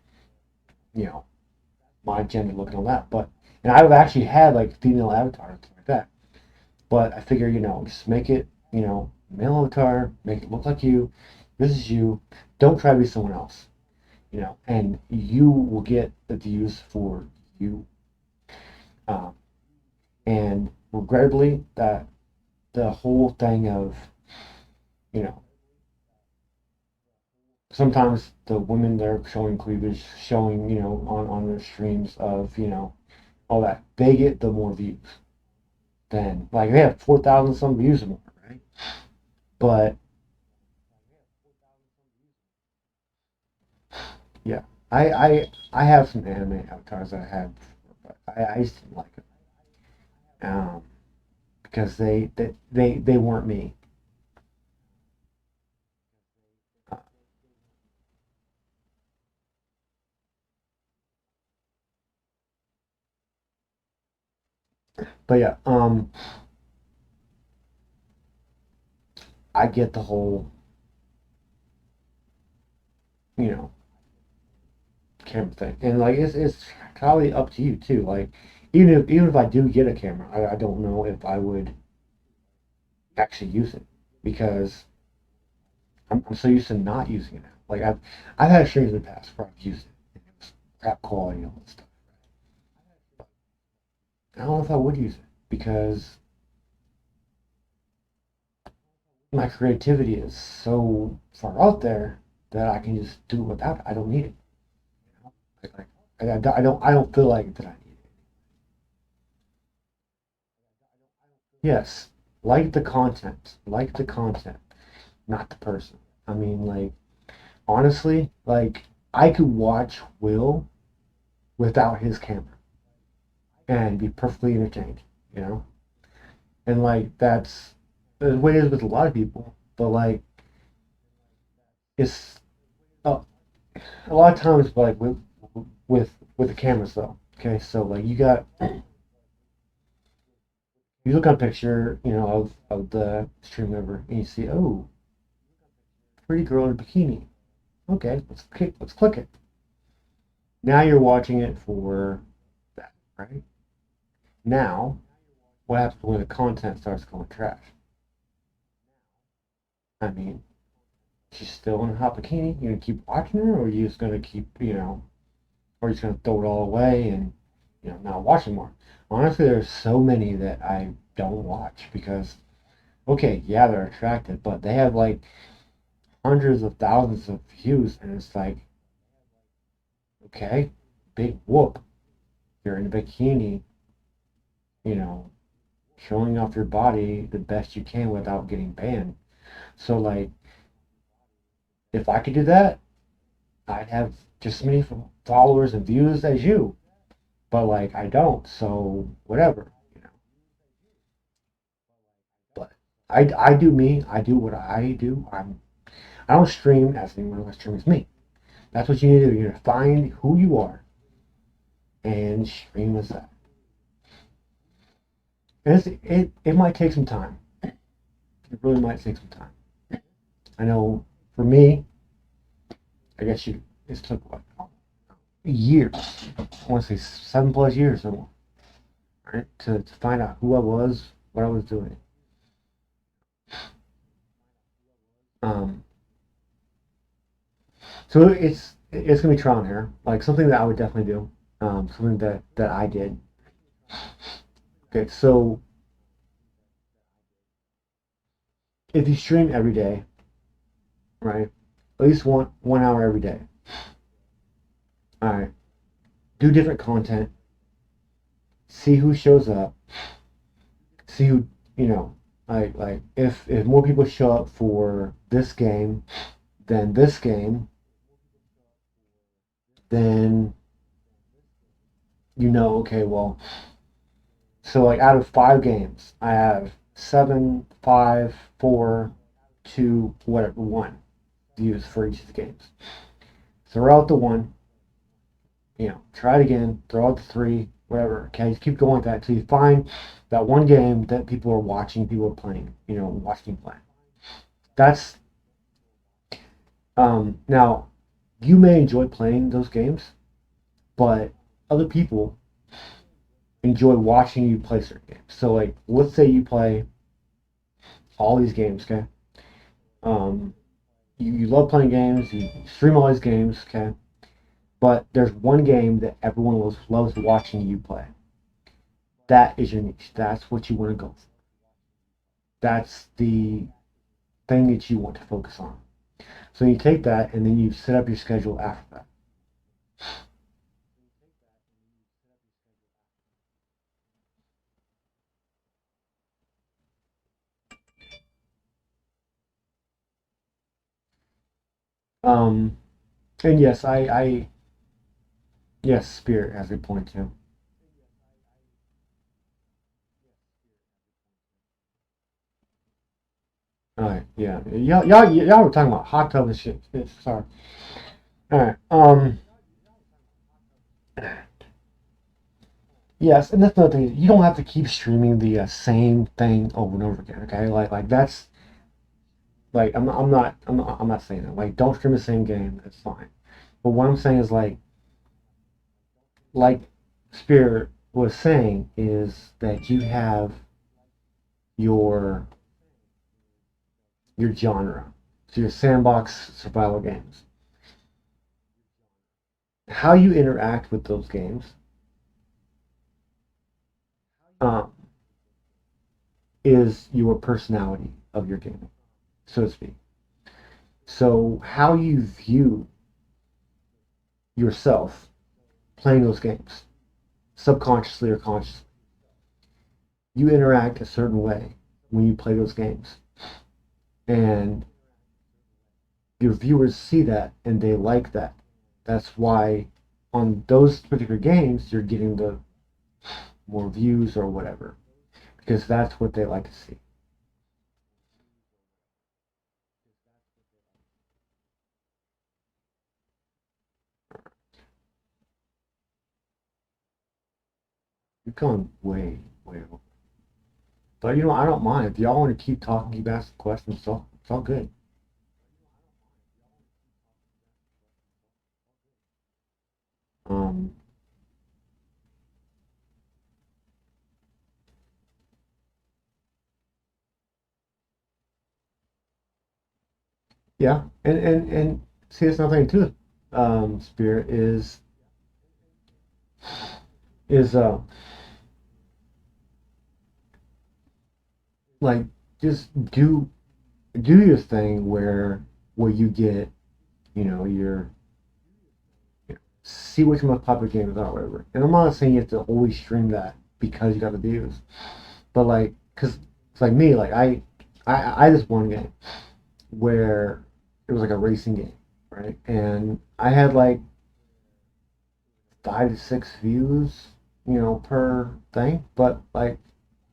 you know, my gender looking on that. But and I've actually had like female avatars and stuff like that. But I figure, just make it, male avatar, make it look like you. This is you. Don't try to be someone else. And you will get the views for you. Um, and regrettably, that the whole thing of, you know, sometimes the women they're showing cleavage, showing, on their streams of, all that, they get the more views. Then, like, they have 4,000 some views or more, right? But, yeah, I have some anime avatars that I had before, but I just didn't like it. Um, because they weren't me. Uh, but yeah, I get the whole, you know, camera thing, and like it's probably up to you too. Like even if I do get a camera, I don't know if I would actually use it because I'm so used to not using it now. Like I've had streams in the past where I've used it and it was crap quality and all that stuff. I don't know if I would use it because my creativity is so far out there that I can just do it without it. I don't need it. Like I don't feel like that I need it. Yes, like the content, not the person. I mean, like honestly, like I could watch Will without his camera and be perfectly entertained, you know? And like that's the way it is with a lot of people, but like it's uh, a lot of times like with the cameras though. Okay, so like you look on a picture, of the stream member and you see, oh, pretty girl in a bikini. Okay, let's click it. Now you're watching it for that, right? Now, what happens when the content starts going trash? I mean, she's still in a hot bikini. You gonna keep watching her, or are you just gonna keep, or you just gonna throw it all away and, not watch anymore? Honestly, there's so many that I don't watch because, okay, yeah, they're attractive, but they have like hundreds of thousands of views, and it's like, okay, big whoop. You're in a bikini, you know, showing off your body the best you can without getting banned. So like, if I could do that, I'd have just as many followers and views as you. But like, I don't. So whatever. But I do me. I do what I do. I don't stream as anyone else streams me. That's what you need to do. You need to find who you are and stream as that. And it might take some time. It really might take some time. I know for me, I guess it took what, years. I want to say 7+ years or more, right? To find out who I was, what I was doing. Um, so it's gonna be trial and error. Like something that I would definitely do. Something that I did. Okay, so if you stream every day, right? At least one hour every day. All right. Do different content. See who shows up. See who you know. Like if more people show up for this game than this game, then okay, well, so like out of 5 games, I have 7, 5, 4, 2, whatever, 1 views for each of the games. Throw out the 1, try it again, throw out the 3, whatever. Okay, just keep going like that until you find that one game that people are watching, people are playing, watching you play. That's now you may enjoy playing those games, but other people enjoy watching you play certain games. So like, let's say you play all these games, okay? Um, you love playing games, you stream all these games, okay? But there's one game that everyone loves watching you play. That is your niche. That's what you want to go for. That's the thing that you want to focus on. So you take that and then you set up your schedule after that. And yes, yes, Spirit has a good point too. All right, yeah, y'all were talking about hot tub and shit. Sorry. All right. Yes, and that's another thing. You don't have to keep streaming the same thing over and over again. Okay, like that's like I'm not saying that. Like, don't stream the same game. That's fine. But what I'm saying is like Spirit was saying is that you have your your genre, so your sandbox survival games. How you interact with those games um, is your personality of your game, so to speak. So how you view yourself playing those games, subconsciously or consciously, you interact a certain way when you play those games, and your viewers see that and they like that. That's why on those particular games you're getting the more views or whatever, because that's what they like to see. You're going way over. But I don't mind. If y'all want to keep talking, keep asking questions, it's all good. Um, yeah, and see, it's nothing to it. Spirit is like just do your thing where you get your see which most popular games are, whatever. And I'm not saying you have to always stream that because you got the views, but like, cause it's like me, like I just one game where it was like a racing game, right? And I had like 5 to 6 views, per thing, but like,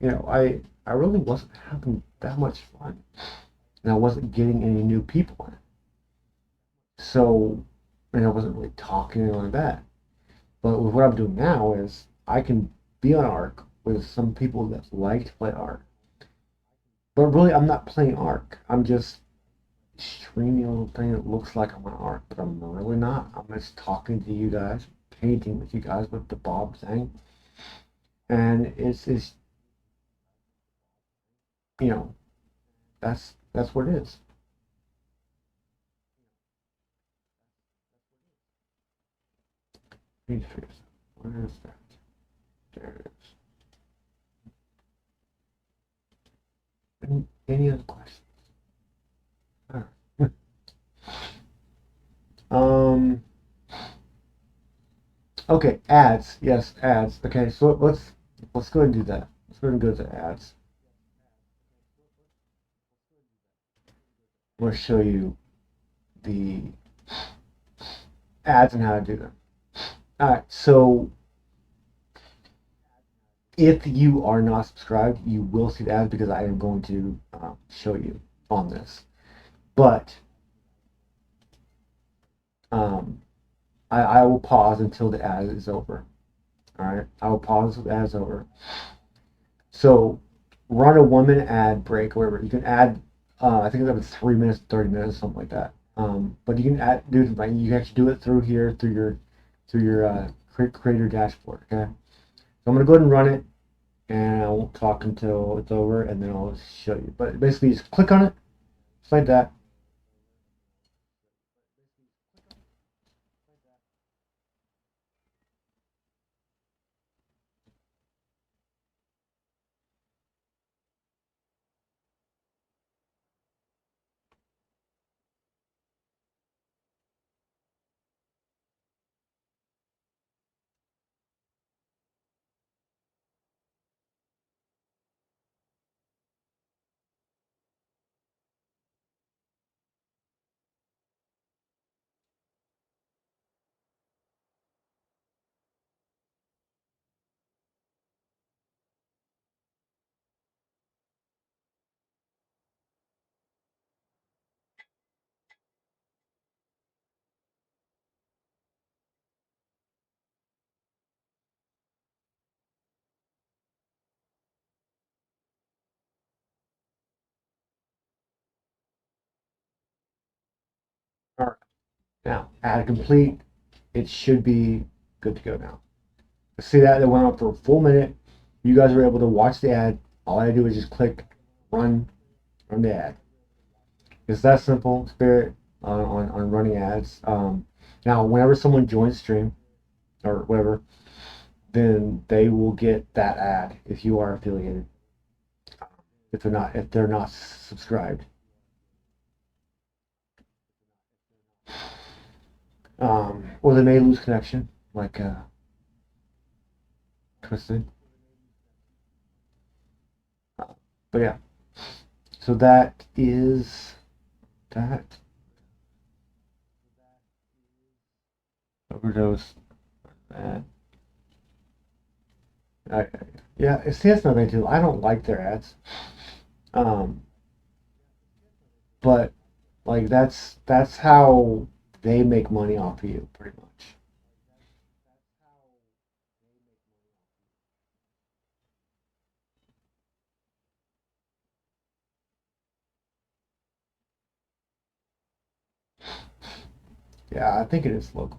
I really wasn't having that much fun, and I wasn't getting any new people in. So, and I wasn't really talking like that. But with what I'm doing now is I can be on Arc with some people that like to play Arc. But really, I'm not playing Arc. I'm just streaming a little thing that looks like I'm on Arc, but I'm really not. I'm just talking to you guys, painting with you guys with the Bob thing. And it's you know, that's what it is. Let me figure this out. Where is that? There it is. Any other questions? All right. Okay, ads. Yes, ads. Okay, so let's go ahead and do that. Let's go ahead and go to ads. I'm going to show you the ads and how to do them. All right, so if you are not subscribed, you will see the ads because I am going to show you on this. But I will pause until the ad is over. All right, I will pause until the ad is over. So run a 1 minute ad break or whatever. You can add, I think it's 3 minutes, 30 minutes, something like that. But you can add, do it. You can actually do it through here, through your creator dashboard. Okay. So I'm gonna go ahead and run it, and I won't talk until it's over, and then I'll show you. But basically, just click on it, just like that. All right. Now, ad complete. It should be good to go now. See that it went on for a full minute. You guys were able to watch the ad. All I do is just click run, run the ad. It's that simple, Spirit, on running ads. Now, whenever someone joins stream or whatever, then they will get that ad if you are affiliated. If they're not subscribed. Or they may lose connection, like Twisted. But yeah, so that is that. Overdose. Ad. I, yeah, see, that's nothing too. I don't like their ads. Um, but like that's how they make money off of you, pretty much. Yeah, I think it is local.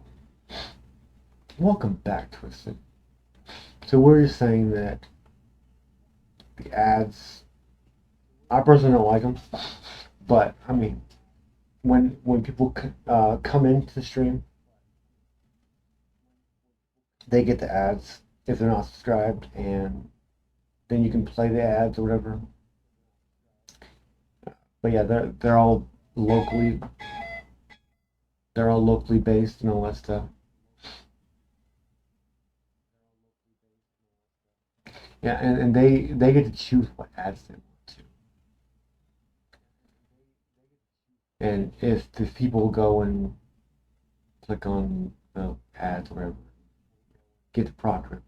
Welcome back, Twisted. So we're just saying that the ads, I personally don't like them, but I mean, when people come into the stream, they get the ads if they're not subscribed, and then you can play the ads or whatever. But yeah, locally they're all locally based and all that stuff. Yeah, and they get to choose what ads they want to. And if people go and click on the ads or whatever, get the product,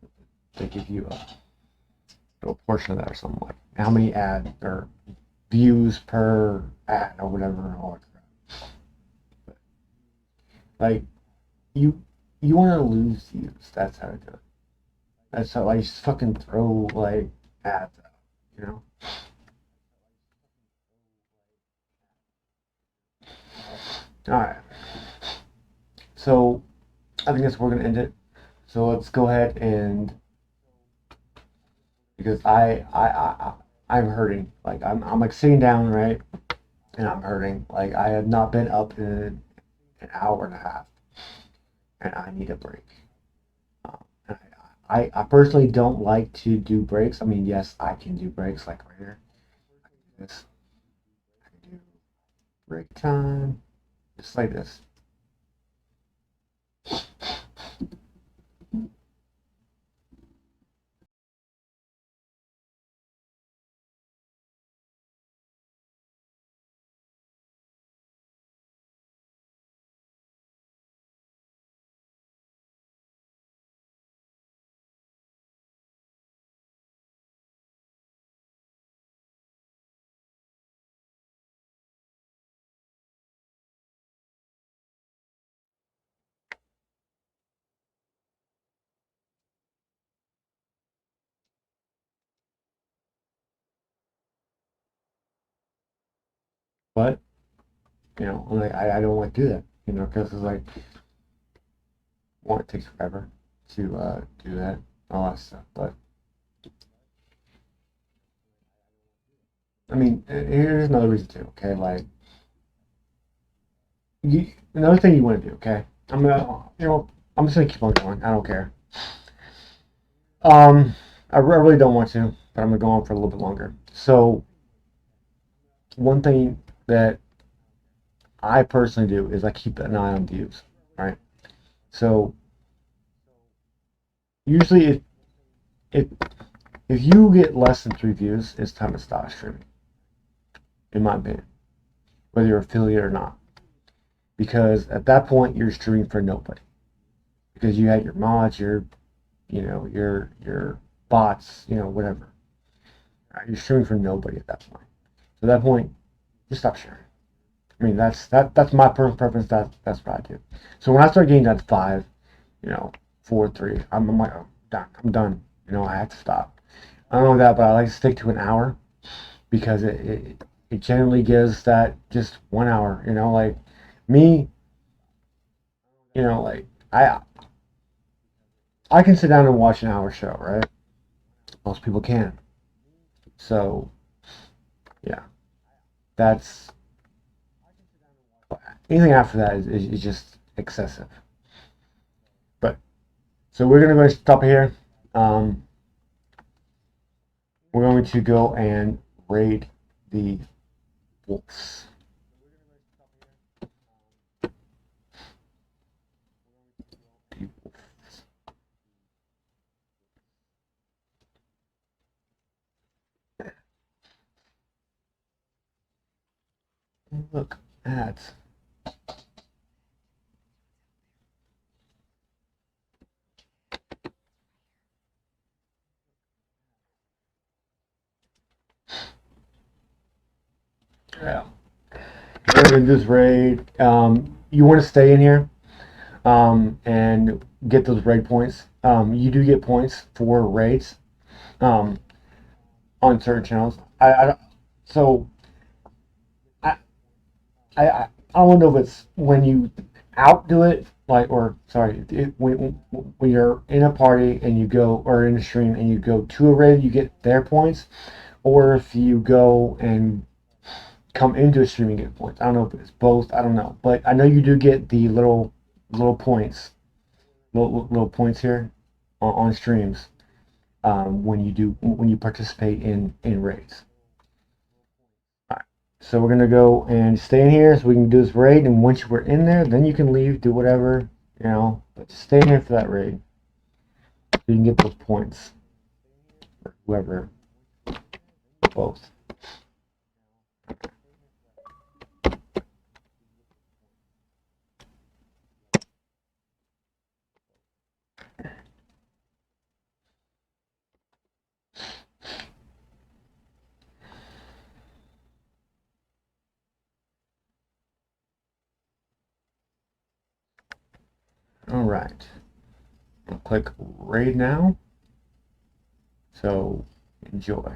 they give you a portion of that or something like how many ad or views per ad or whatever and all that crap. Like you you want to lose views. That's how to do it. That's how I just fucking throw like ads out, you know. All right. So I think that's where we're gonna end it. So let's go ahead and because I'm hurting. Like I'm like sitting down, right? And I'm hurting. Like I have not been up in an hour and a half, and I need a break. I personally don't like to do breaks. I mean, yes, I can do breaks like right here. I can do this. I can do break time, just like this. But I'm like I don't want to do that, because it's like one, it takes forever to do that, all that stuff. But I mean, here's another reason too. Okay, like another thing you want to do. Okay, I'm just gonna keep on going. I don't care. Um, I really don't want to, but I'm gonna go on for a little bit longer. So one thing that I personally do is I keep an eye on views, right? So usually, if if you get less than 3 views, it's time to stop streaming, in my opinion, whether you're affiliate or not, because at that point you're streaming for nobody, because you had your mods, your bots, whatever. Right? You're streaming for nobody at that point. So at that point, just stop sharing. I mean, that's my personal preference. That's what I do. So when I start getting that 5, 4, 3, I'm like, oh, done. I'm done. I have to stop. I don't know that, but I like to stick to an hour because it generally gives that just 1 hour. Like me, like I can sit down and watch an hour show, right? Most people can. So yeah, that's anything after that is just excessive. But so we're gonna go stop here. Um, we're going to go and raid the wolves. The wolves. Look, ads. Yeah. We're gonna do this raid. You want to stay in here, and get those raid points. You do get points for raids, um, on certain channels. So I, I don't know if it's when you outdo it, like, or sorry, when you're in a party and you go, or in a stream and you go to a raid, you get their points, or if you go and come into a stream and get points. I don't know if it's both. I don't know, but I know you do get the little points, little points here on streams, when you participate in raids. All right. So we're gonna go and stay in here so we can do this raid, and once we're in there, then you can leave, do whatever, but just stay in here for that raid so you can get those points for whoever, both. All right. I'll click raid now. So enjoy.